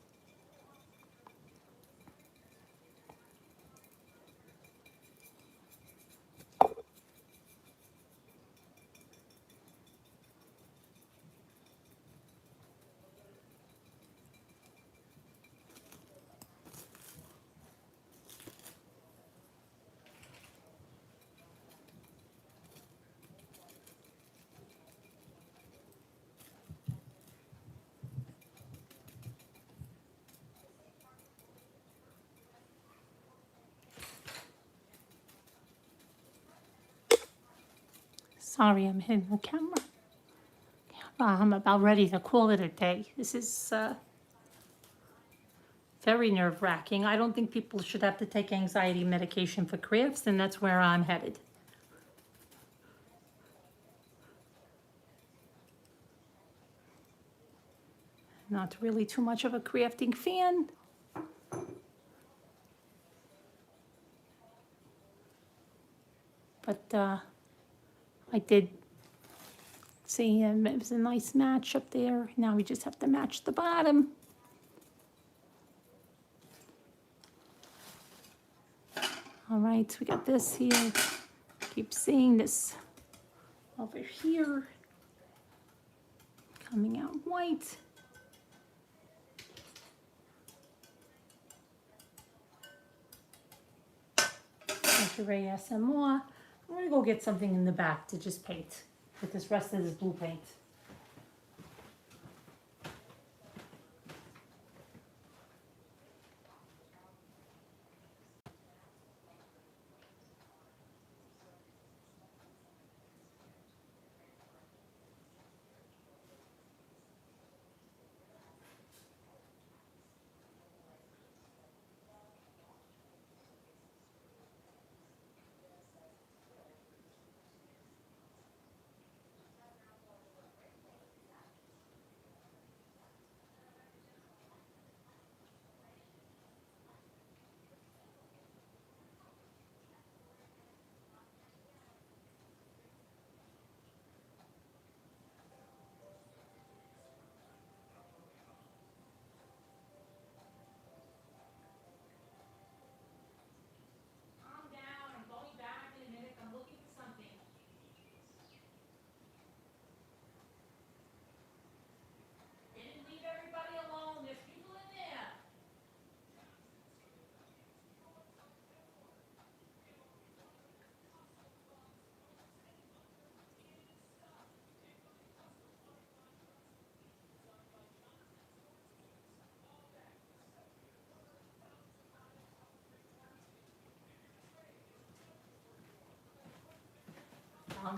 Sorry, I'm hitting the camera. I'm about ready to call it a day. This is very nerve-wracking. I don't think people should have to take anxiety medication for crafts, and that's where I'm headed. Not really too much of a crafting fan. But I did see it was a nice match up there. Now we just have to match the bottom. All right, so we got this here. Keep seeing this over here. Coming out white. Monterey SMR. I'm gonna go get something in the back to just paint with this rest of this blue paint.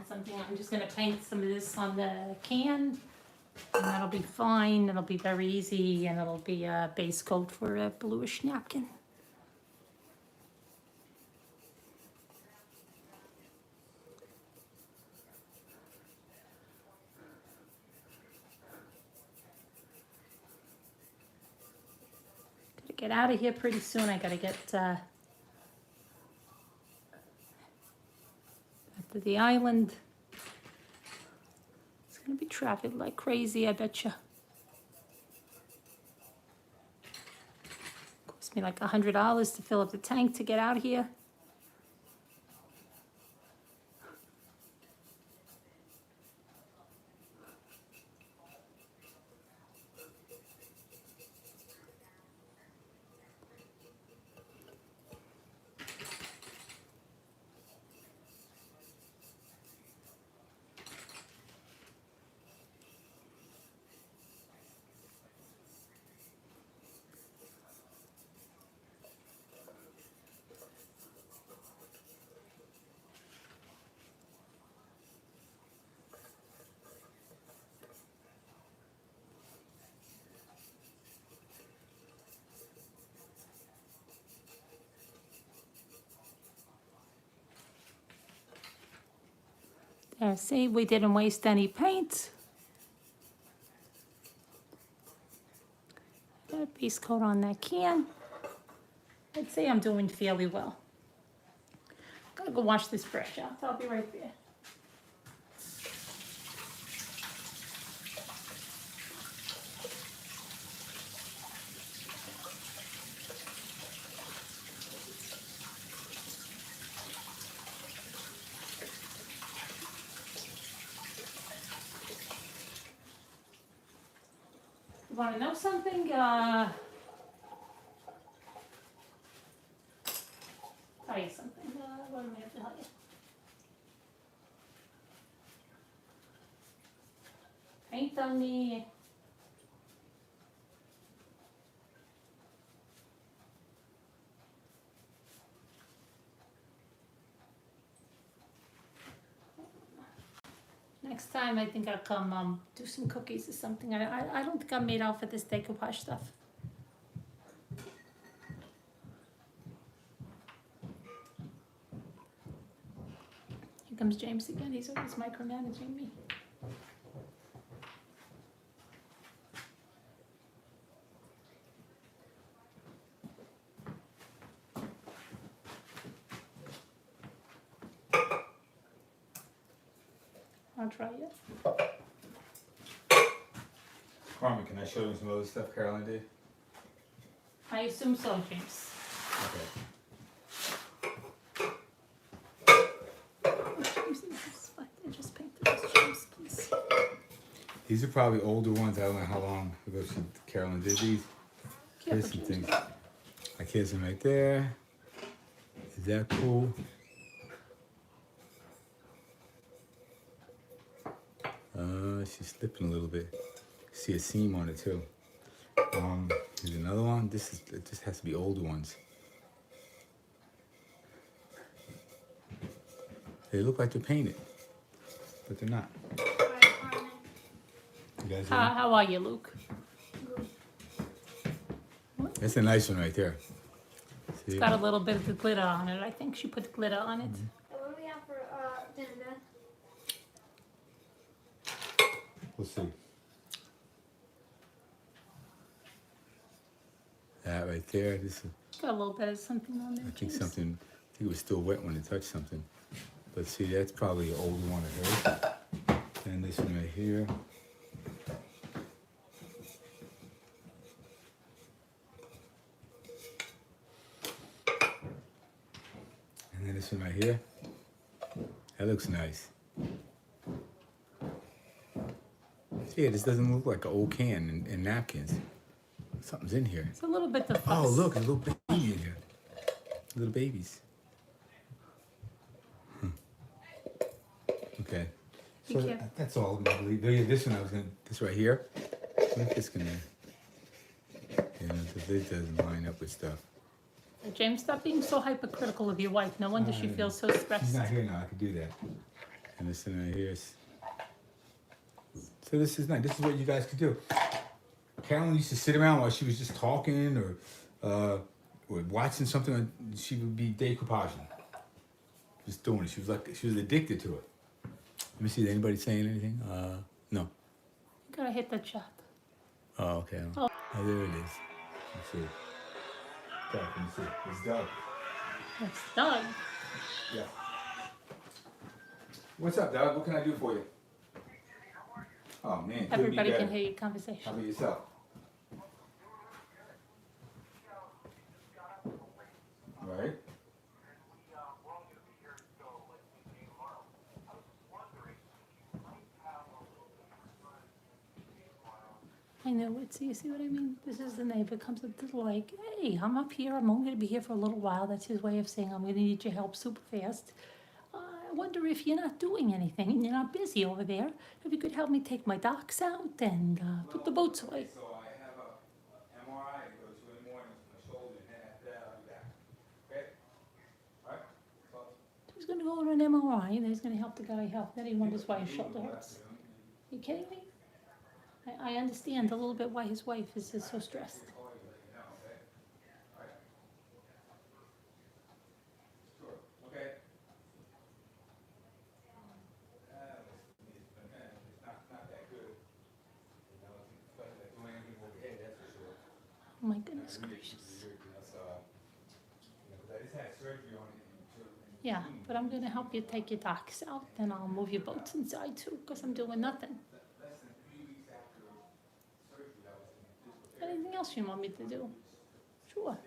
Something, I'm just gonna paint some of this on the can, and that'll be fine. It'll be very easy, and it'll be a base coat for a bluish napkin. Gotta get out of here pretty soon. I gotta get to the island. It's gonna be traffic like crazy, I betcha. Cost me like $100 to fill up the tank to get out here. See, we didn't waste any paint. Got a base coat on that can. I'd say I'm doing fairly well. Gotta go wash this brush out. I'll be right there. You wanna know something? Tell you something. What do I have to tell you? Paint on me. Next time, I think I'll come do some cookies or something. I don't think I'm made out for this decoupage stuff. Here comes James again. He's always micromanaging me. I'll try it. Carmen, can I show them some other stuff Carolyn did? I assume so, James. Okay. James, this is fine. I just painted this, James, please. These are probably older ones. I don't know how long ago Carolyn did these. Here's some James. things. Like here's some right there. Is that cool? She's slipping a little bit. See a seam on it too. Here's another one. It just has to be older ones. They look like they're painted, but they're not. Alright, Carmen. You guys How are you, Luke? That's a nice one right there. See? It's got a little bit of the glitter on it. I think she put glitter on it. What do we have for dinner, Dad? We'll see. That right there. This is, Got a little bit of something on there. I think James. something. I think it was still wet when it touched something. But see, that's probably an older one of hers. And this one right here. And then this one right here. That looks nice. Yeah, this doesn't look like an old can and napkins. Something's in here. It's a little bit the Oh, look, a little baby in here. Little babies. Okay. Be So careful. that's all, I believe. Oh, yeah, this one I was gonna, this right here. What if this gonna, yeah, the lid doesn't line up with stuff. James, stop being so hypercritical of your wife. No wonder she feels so She's stressed. not here now, I could do that. And this one right here is, so this is nice. This is what you guys could do. Carolyn used to sit around while she was just talking or watching something. She would be decoupaging, just doing it. She was addicted to it. Let me see. Is anybody saying anything? No. You gotta hit that shot. Oh, okay. Oh. Oh, there it is. Let's see. Okay, let me see. It's Doug. That's Doug. Yeah. What's up, Doug? What can I do for you? Oh man. couldn't be Everybody can better. hear your How conversation. about yourself? Right. I know it. You see what I mean? This is the neighbor comes up to the lake. Hey, I'm up here. I'm only going to be here for a little while. That's his way of saying I'm going to need your help super fast. I wonder if you're not doing anything and you're not busy over there. If you could help me take my docks out and put the boats away. So I have a MRI to go to in the morning with my shoulder, and then after that I'll be back. Okay? All right? So, He's going to go to an MRI and he's going to help the guy help. Then he wonders why his shoulder hurts. You kidding me? I understand a little bit why his wife is so stressed. Sure. Okay. Oh my goodness gracious. Yeah, but I'm gonna help you take your docks out, then I'll move your boats inside too, because I'm doing nothing. Anything else you want me to do? Sure.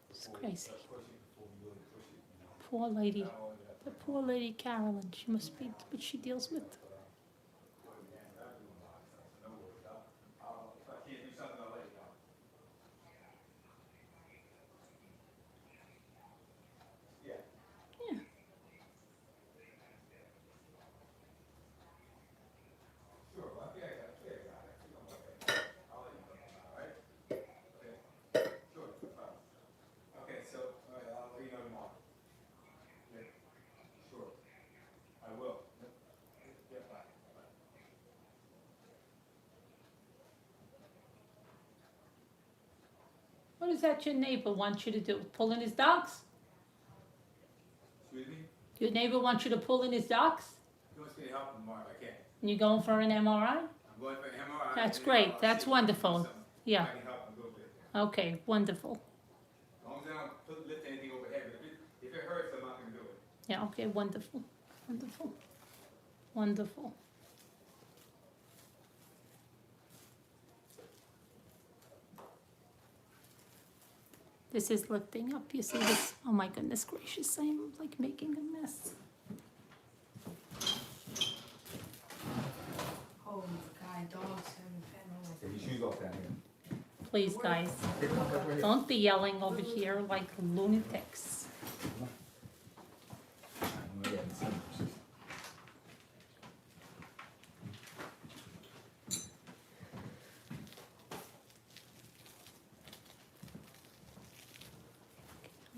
It's crazy. Poor lady. The poor lady Carolyn, she must be what she deals with. Yeah. Okay, so, all right, I'll let you know tomorrow. Yeah, sure. I will. Yeah, bye. What is that your neighbor wants you to do? Pull in his docks? Excuse me? Your neighbor wants you to pull in his docks? He wants me to help him tomorrow if I can. And you're going for an MRI? I'm going for an MRI. That's and great. I'll That's see if I can do wonderful. something. Yeah. I can help him a little bit. Okay, wonderful. As long as I don't lift anything overhead, but if it hurts, I'm not gonna do it. Yeah, okay, wonderful. Wonderful. Wonderful. This is lifting up. You see this? Oh my goodness gracious, I'm like making a mess. Holy God, dogs and animals. Take your shoes off down here. Please, guys, don't be yelling over here like lunatics.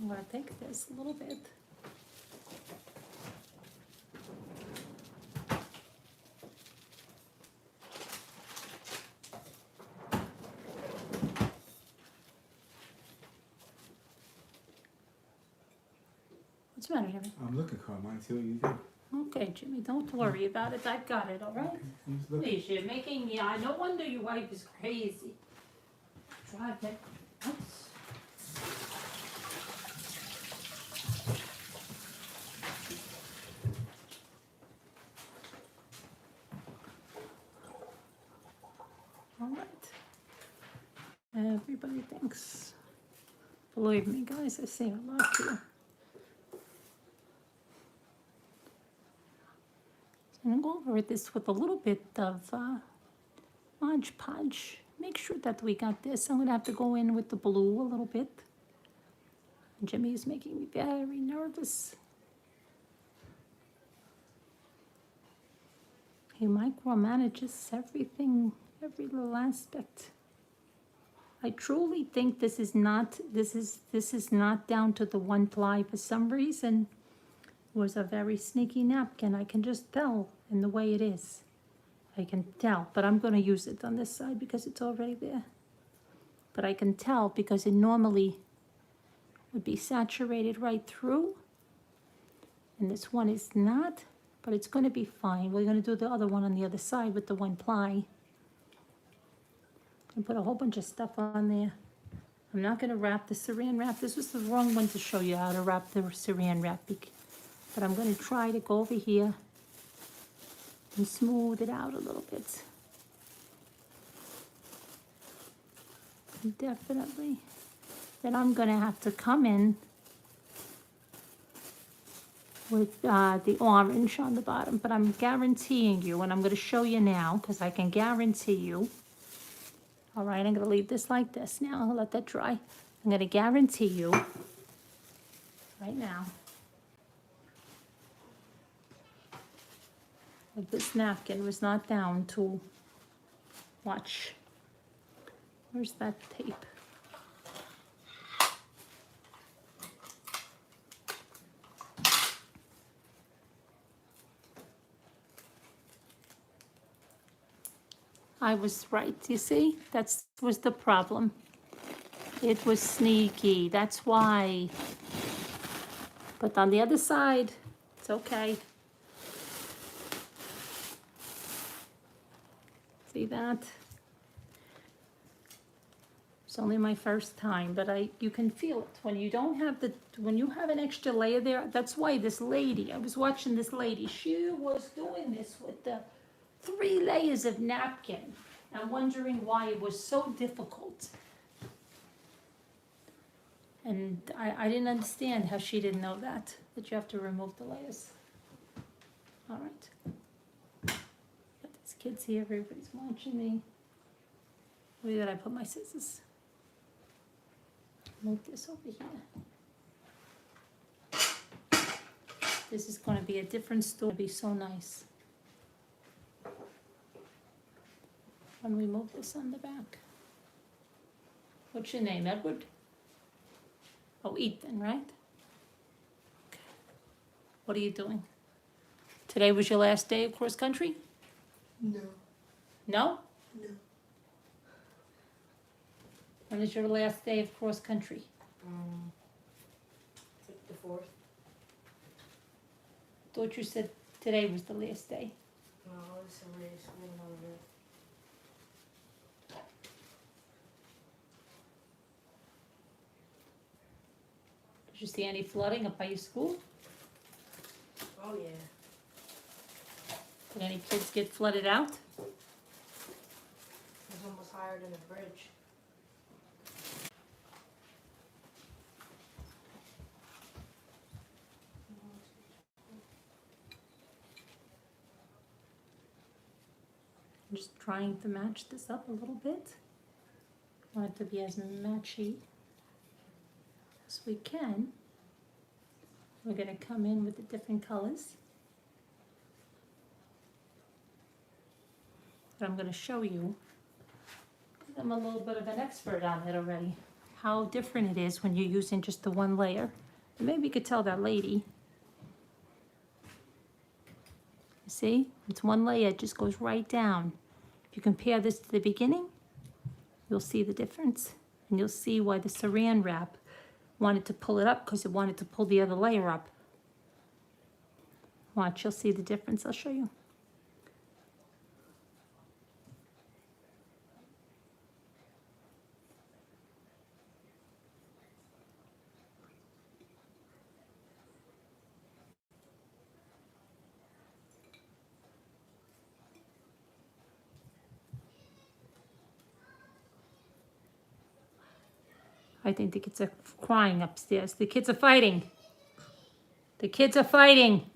I'm gonna take this a little bit. What's the matter, Jimmy? I'm looking, Carmen, see what you do. Okay, Jimmy, don't worry about it. I've got it, all right? I'm just looking. Please, you're making me, no wonder your wife is crazy. Drive me nuts. All right. Everybody thinks. Believe me, guys, I say a lot here. I'm going to go over this with a little bit of Mod Podge. Make sure that we got this. I'm going to have to go in with the blue a little bit. Jimmy is making me very nervous. He micromanages everything, every little aspect. I truly think this is not down to the one ply for some reason. It was a very sneaky napkin. I can just tell in the way it is. I can tell, but I'm going to use it on this side because it's already there. But I can tell because it normally would be saturated right through. And this one is not, but it's going to be fine. We're going to do the other one on the other side with the one ply. And put a whole bunch of stuff on there. I'm not going to wrap the saran wrap. This was the wrong one to show you how to wrap the saran wrap. But I'm going to try to go over here and smooth it out a little bit. Definitely. Then I'm going to have to come in with the orange on the bottom. But I'm guaranteeing you, and I'm going to show you now, because I can guarantee you. All right, I'm going to leave this like this now. I'll let that dry. I'm going to guarantee you right now that this napkin was not down to, watch, where's that tape? I was right, you see? That was the problem. It was sneaky, that's why. But on the other side, it's okay. See that? It's only my first time, but you can feel it when you don't have when you have an extra layer there. That's why this lady, I was watching this lady, she was doing this with the 3 layers of napkin. I'm wondering why it was so difficult. And I didn't understand how she didn't know that you have to remove the layers. All right. Got these kids here, everybody's watching me. Where did I put my scissors? Move this over here. This is going to be a different story. It'll be so nice when we move this on the back. What's your name, Edward? Oh, Ethan, right? Okay. What are you doing? Today was your last day of cross country? No. No? No. When is your last day of cross country? Like the 4th. Thought you said today was the last day. No, it's a race. We don't know that. Did you see any flooding up by your school? Oh, yeah. Did any kids get flooded out? It was almost higher than a bridge. I'm just trying to match this up a little bit. Want it to be as matchy as we can. We're going to come in with the different colors. But I'm going to show you, because I'm a little bit of an expert on it already, how different it is when you're using just the one layer. And maybe you could tell that lady. See, it's one layer, it just goes right down. If you compare this to the beginning, you'll see the difference. And you'll see why the saran wrap wanted to pull it up, because it wanted to pull the other layer up. Watch, you'll see the difference. I'll show you. I think the kids are crying upstairs. The kids are fighting. The kids are fighting.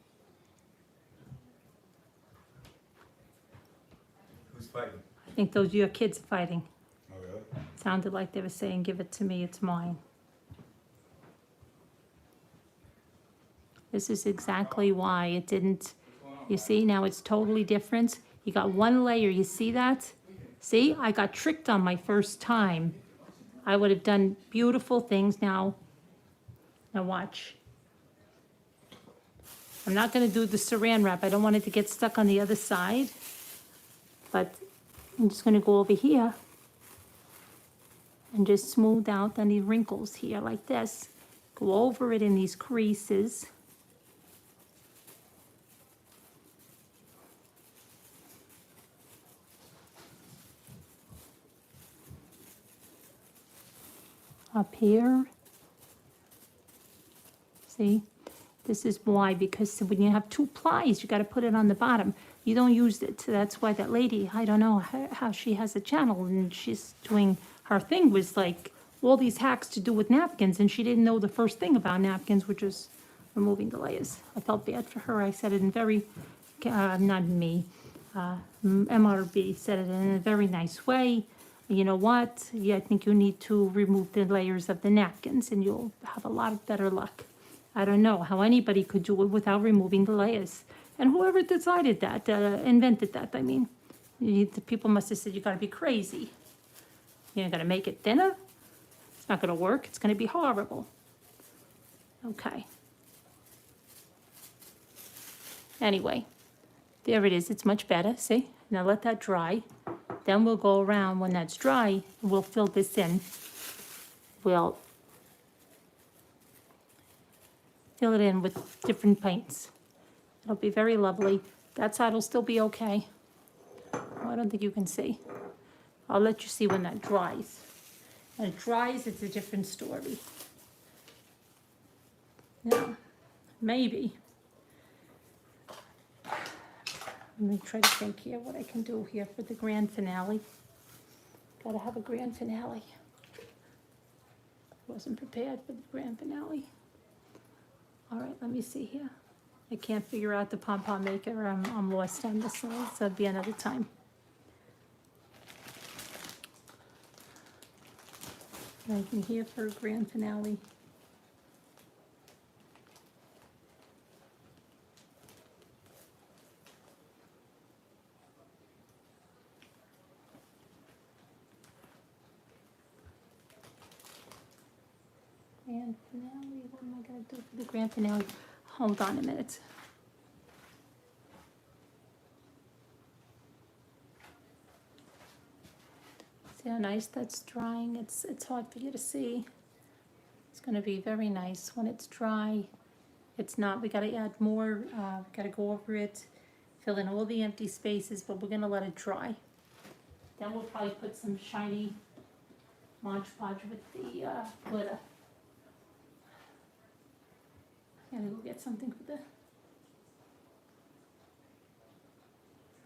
Who's fighting? I think those are your kids fighting. Oh, really? Sounded like they were saying, give it to me, it's mine. This is exactly why it didn't, you see, now it's totally different. You got one layer, you see that? See, I got tricked on my first time. I would have done beautiful things now. Now watch. I'm not gonna do the saran wrap. I don't want it to get stuck on the other side. But I'm just gonna go over here and just smooth out any wrinkles here like this. Go over it in these creases. Up here. See, this is why, because when you have 2 plies, you got to put it on the bottom. You don't use it. So that's why that lady, I don't know how she has a channel, and she's doing her thing was like all these hacks to do with napkins, and she didn't know the first thing about napkins, which was removing the layers. I felt bad for her. I said it in very, not me, MRB said it in a very nice way. You know what? Yeah, I think you need to remove the layers of the napkins and you'll have a lot of better luck. I don't know how anybody could do it without removing the layers. And whoever decided that, invented that, I mean, the people must have said, you gotta be crazy. You're gonna make it thinner? It's not gonna work, it's gonna be horrible. Okay. Anyway, there it is, it's much better, see? Now let that dry. Then we'll go around when that's dry, we'll fill this in. We'll fill it in with different paints. It'll be very lovely. That side will still be okay. Oh, I don't think you can see. I'll let you see when that dries. When it dries, it's a different story. Now, maybe. Let me try to think here what I can do here for the grand finale. Gotta have a grand finale. Wasn't prepared for the grand finale. All right, let me see here. I can't figure out the pom-pom maker. I'm lost on this, so it'll be another time. Anything here for a grand finale? Grand finale, what am I gonna do for the grand finale? Hold on a minute. See how nice that's drying? It's hard for you to see. It's gonna be very nice when it's dry. It's not, we gotta add more, gotta go over it, fill in all the empty spaces, but we're gonna let it dry. Then we'll probably put some shiny Mod Podge with the glitter. Gotta go get something for the,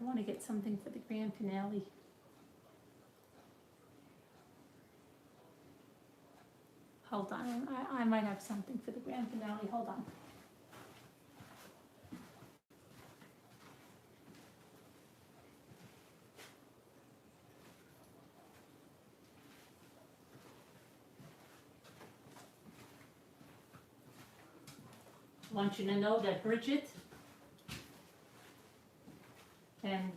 I wanna get something for the grand finale. Hold on, I might have something for the grand finale, hold on. I want you to know that Bridget and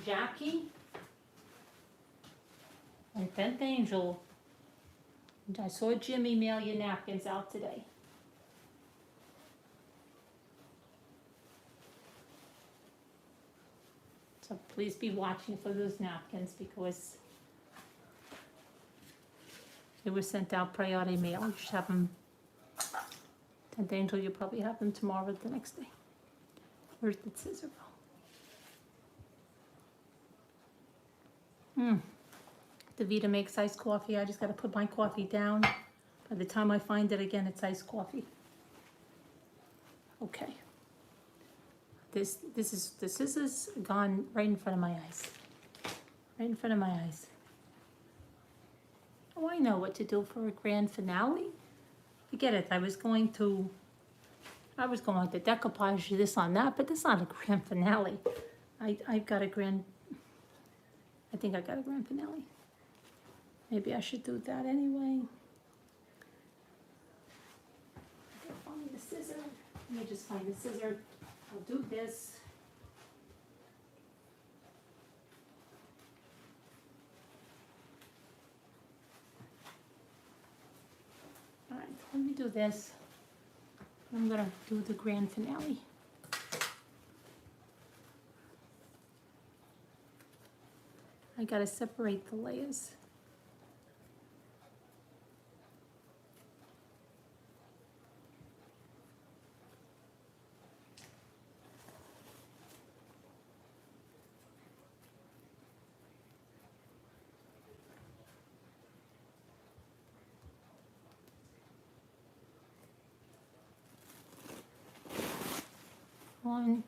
Jackie and Bent Angel, and I saw Jimmy mail your napkins out today. So please be watching for those napkins because they were sent out priority mail. You should have them. And Angel, you'll probably have them tomorrow or the next day. Where's the scissor roll? Davita makes iced coffee. I just gotta put my coffee down. By the time I find it again, it's iced coffee. Okay. This is gone right in front of my eyes. Right in front of my eyes. Oh, I know what to do for a grand finale. Forget it, I was going to decoupage this on that, but that's not a grand finale. I think I got a grand finale. Maybe I should do that anyway. Okay, find the scissor. Let me just find the scissor. I'll do this. All right, let me do this. I'm gonna do the grand finale. I gotta separate the layers. One,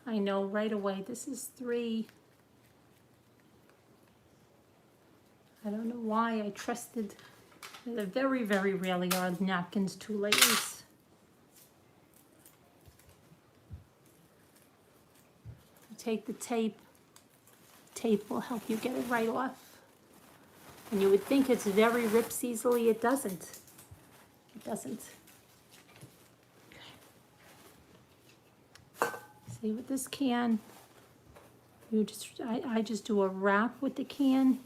I know right away, this is 3. I don't know why I trusted, there very, very rarely are napkins 2 layers. Take the tape will help you get it right off. And you would think it's very rips easily, it doesn't. It doesn't. See, with this can, I just do a wrap with the can.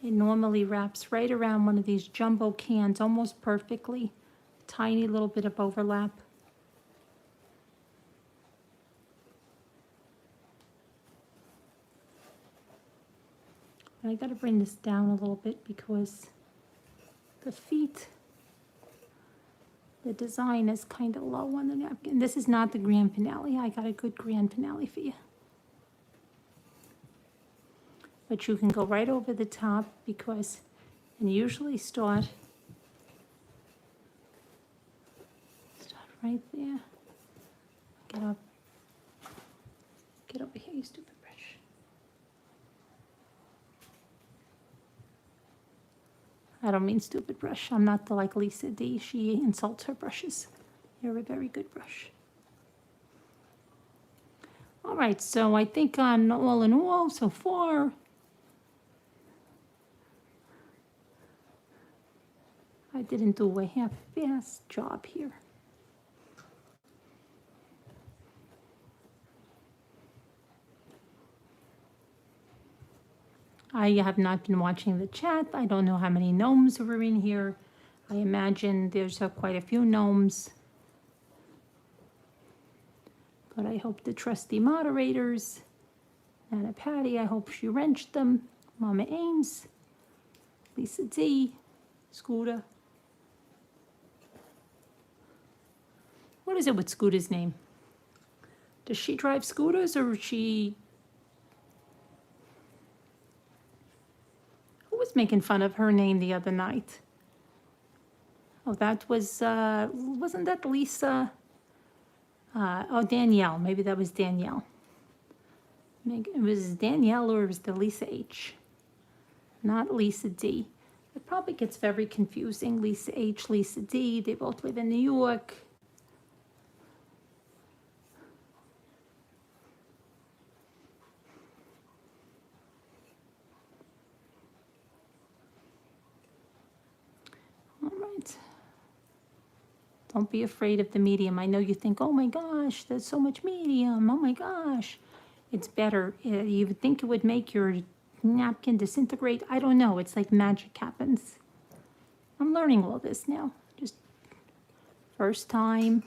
It normally wraps right around one of these jumbo cans almost perfectly. Tiny little bit of overlap. I gotta bring this down a little bit because the feet The design is kind of low on the napkin. This is not the grand finale. I got a good grand finale for you. But you can go right over the top because, and usually start right there. Get over here, you stupid brush. I don't mean stupid brush. I'm not like Lisa D. She insults her brushes. You're a very good brush. All right, so I think on all in all, so far, I didn't do a half-assed job here. I have not been watching the chat. I don't know how many gnomes were in here. I imagine there's quite a few gnomes. But I hope the trusty moderators, Anna Patty, I hope she wrenched them. Mama Ames, Lisa D, Scooter. What is it with Scooter's name? Does she drive scooters or is she... Who was making fun of her name the other night? Oh, that was, wasn't that Lisa? Oh, Danielle. Maybe that was Danielle. It was Danielle or it was the Lisa H. Not Lisa D. It probably gets very confusing. Lisa H, Lisa D. They both live in New York. All right. Don't be afraid of the medium. I know you think, oh my gosh, there's so much medium. Oh my gosh. It's better. You would think it would make your napkin disintegrate. I don't know. It's like magic happens. I'm learning all this now. Just first time.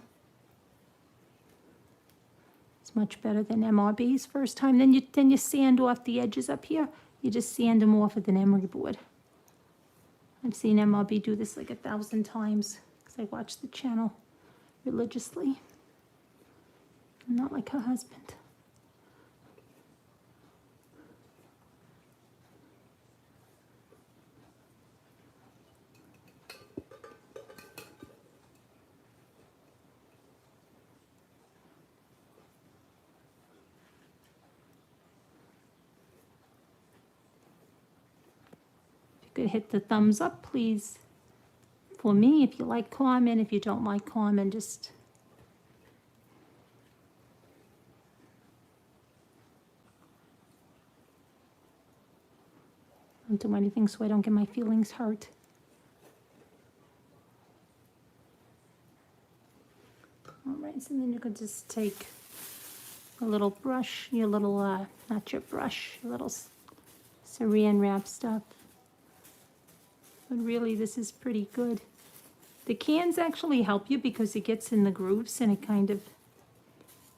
It's much better than MRB's first time. Then you sand off the edges up here. You just sand them off with an emery board. I've seen MRB do this like 1,000 times because I watch the channel religiously. I'm not like her husband. Could hit the thumbs up, please. For me, if you like Carmen, if you don't like Carmen, just don't do anything so I don't get my feelings hurt. All right, so then you could just take a little brush, your little, not your brush, your little saran wrap stuff. But really, this is pretty good. The cans actually help you because it gets in the grooves and it kind of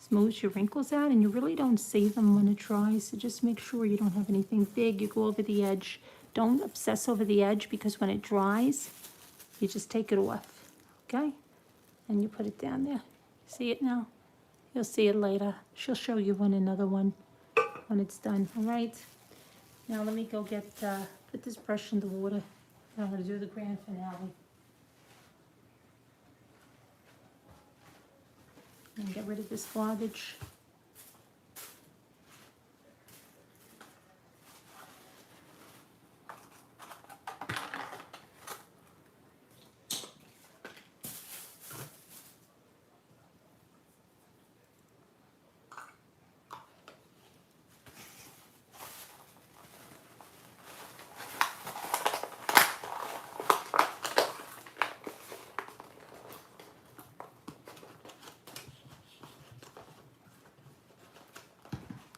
smooths your wrinkles out, and you really don't see them when it dries. So just make sure you don't have anything big. You go over the edge. Don't obsess over the edge because when it dries, you just take it off, okay? And you put it down there. See it now? You'll see it later. She'll show you another one when it's done, all right? Now let me go get, put this brush in the water. I'm going to do the grand finale. And get rid of this garbage.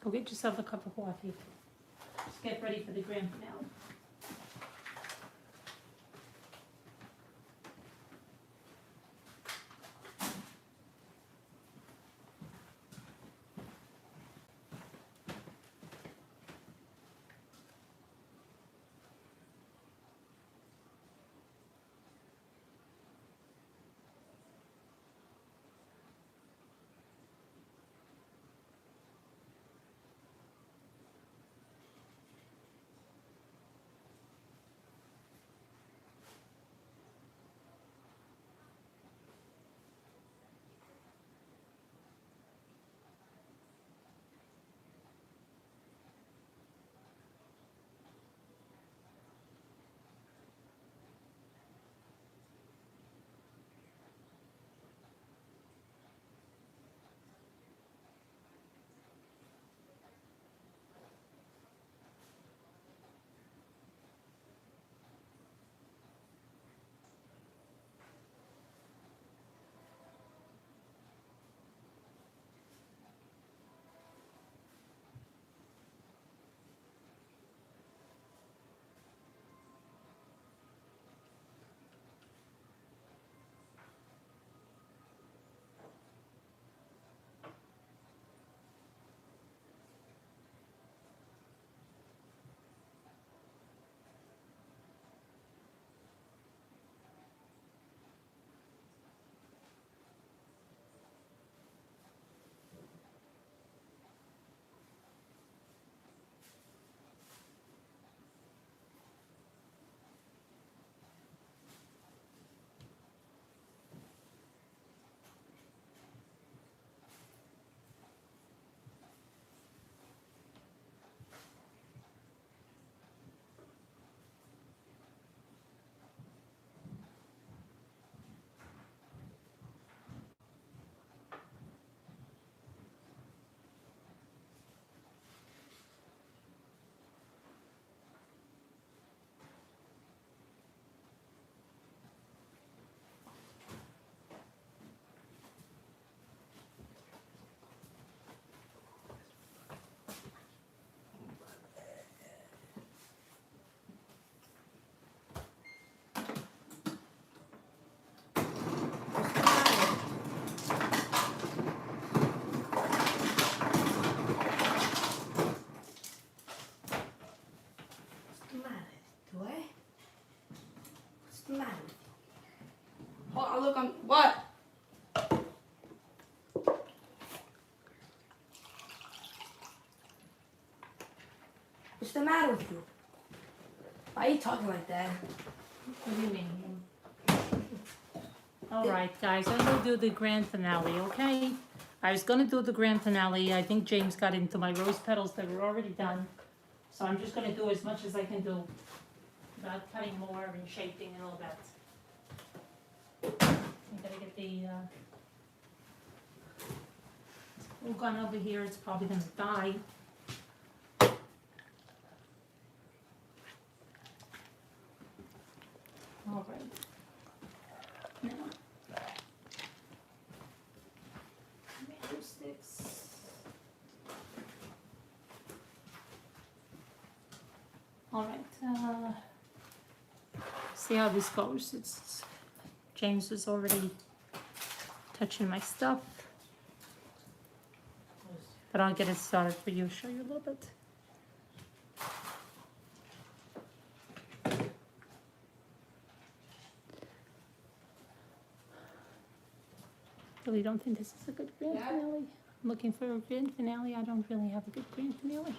Go get yourself a cup of coffee. Just get ready for the grand finale. Oh, look, what? What's the matter with you? Why are you talking like that? What do you mean? All right, guys, I'm gonna do the grand finale, okay? I was gonna do the grand finale. I think James got into my rose petals that were already done. So I'm just gonna do as much as I can do without cutting more and shaping and all that. I'm gonna get the glue gun over here. It's probably gonna die. All right. Now, tomato sticks. All right. See how this goes. It's James is already touching my stuff, but I'll get it started for you. Show you a little bit. Really don't think this is a good grand Yeah. finale. I'm looking for a grand finale. I don't really have a good grand finale.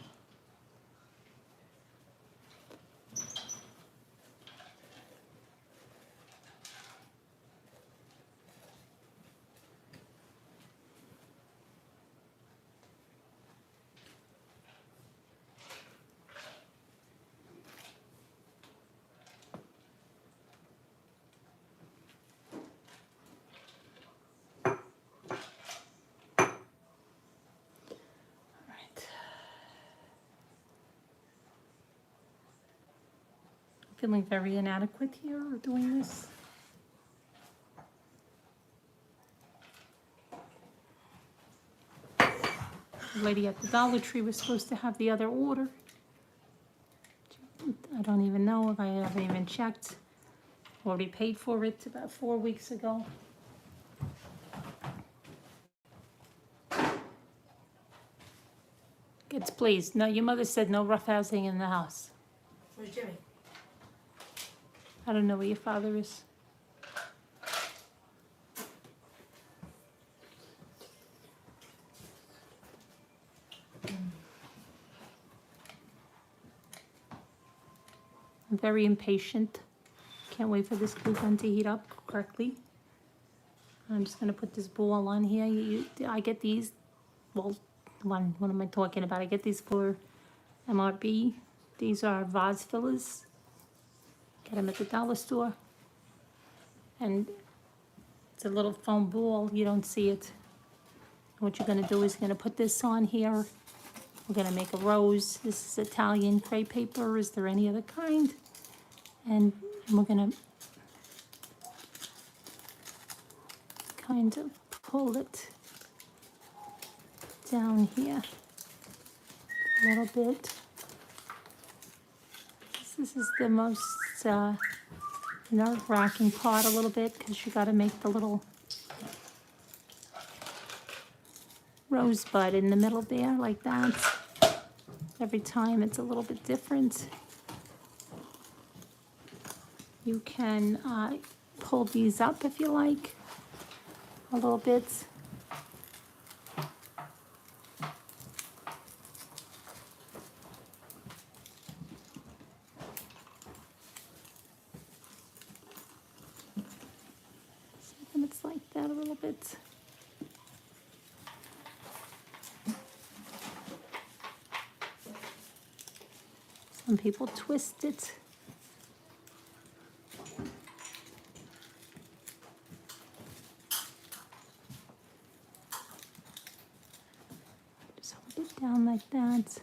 Right. Feeling very inadequate here doing this. The lady at the Dollar Tree was supposed to have the other order. I don't even know if I haven't even checked. Already paid for it about 4 weeks ago. Kids, please. No, your mother said no roughhousing in the house. Where's Jimmy? I don't know where your father is. I'm very impatient. Can't wait for this glue gun to heat up correctly. I'm just gonna put this ball on here. I get these, well, what am I talking about? I get these for MRB. These are vase fillers. Get them at the dollar store. And it's a little foam ball. You don't see it. What you're gonna do is you're gonna put this on here. We're gonna make a rose. This is Italian crepe paper. Is there any other kind? And we're gonna kind of pull it down here a little bit. This is the most nerve-wracking part a little bit because you got to make the little rosebud in the middle there like that. Every time it's a little bit different. You can pull these up if you like a little bit. And it's like that a little bit. Some people twist it. Just hold it down like that.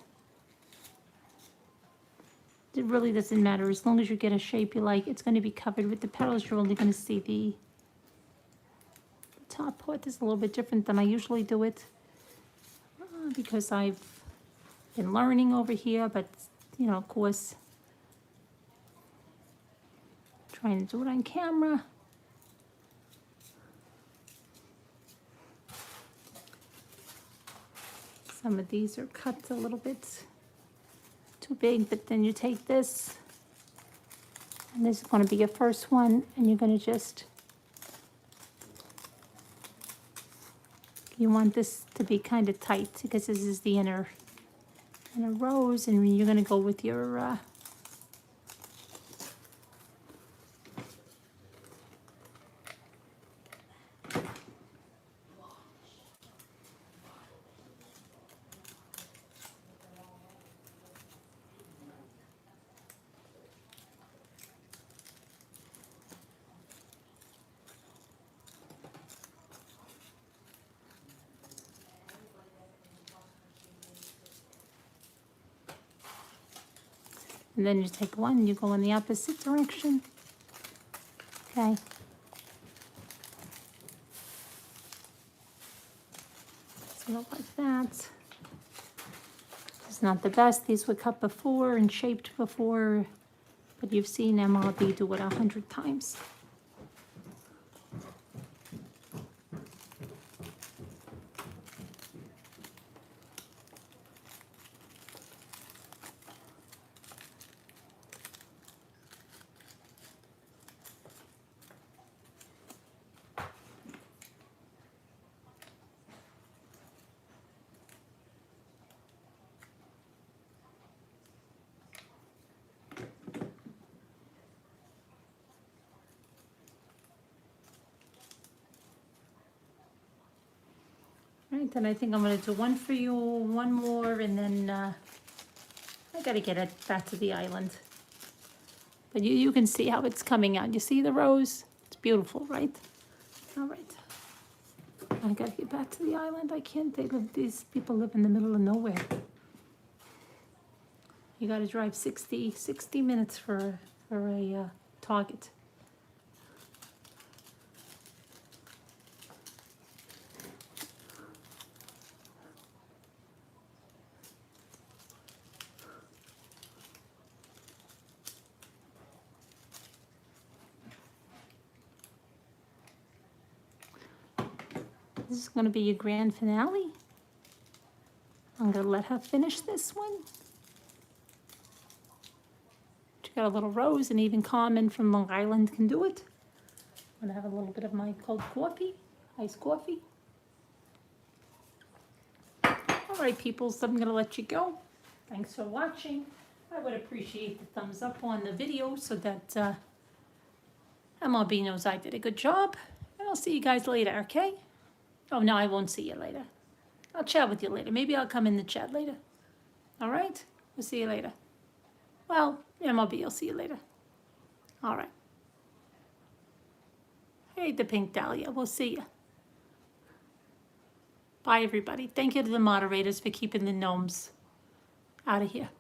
It really doesn't matter as long as you get a shape you like. It's going to be covered with the petals. You're only going to see the top part is a little bit different than I usually do it because I've been learning over here, but you know, of course, trying to do it on camera. Some of these are cut a little bit too big, but then you take this, and this is going to be your first one, and you're going to just You want this to be kind of tight because this is the inner rose, and you're gonna go with your and then you take one and you go in the opposite direction. Okay. So like that. It's not the best. These were cut before and shaped before, but you've seen MRB do it 100 times. Right, then I think I'm gonna do one for you, one more, and then I gotta get it back to the island. But you can see how it's coming out. You see the rose? It's beautiful, right? All right. I gotta get back to the island. I can't, these people live in the middle of nowhere. You gotta drive 60 minutes for a Target. This is going to be your grand finale. I'm going to let her finish this one. She got a little rose, and even Carmen from Long Island can do it. I'm going to have a little bit of my cold coffee, iced coffee. All right, peoples, I'm going to let you go. Thanks for watching. I would appreciate the thumbs up on the video so that MRB knows I did a good job. And I'll see you guys later, okay? Oh, no, I won't see you later. I'll chat with you later. Maybe I'll come in the chat later. All right? We'll see you later. Well, MLB, I'll see you later. All right. Hey, the pink dahlia. We'll see you. Bye, everybody. Thank you to the moderators for keeping the gnomes out of here.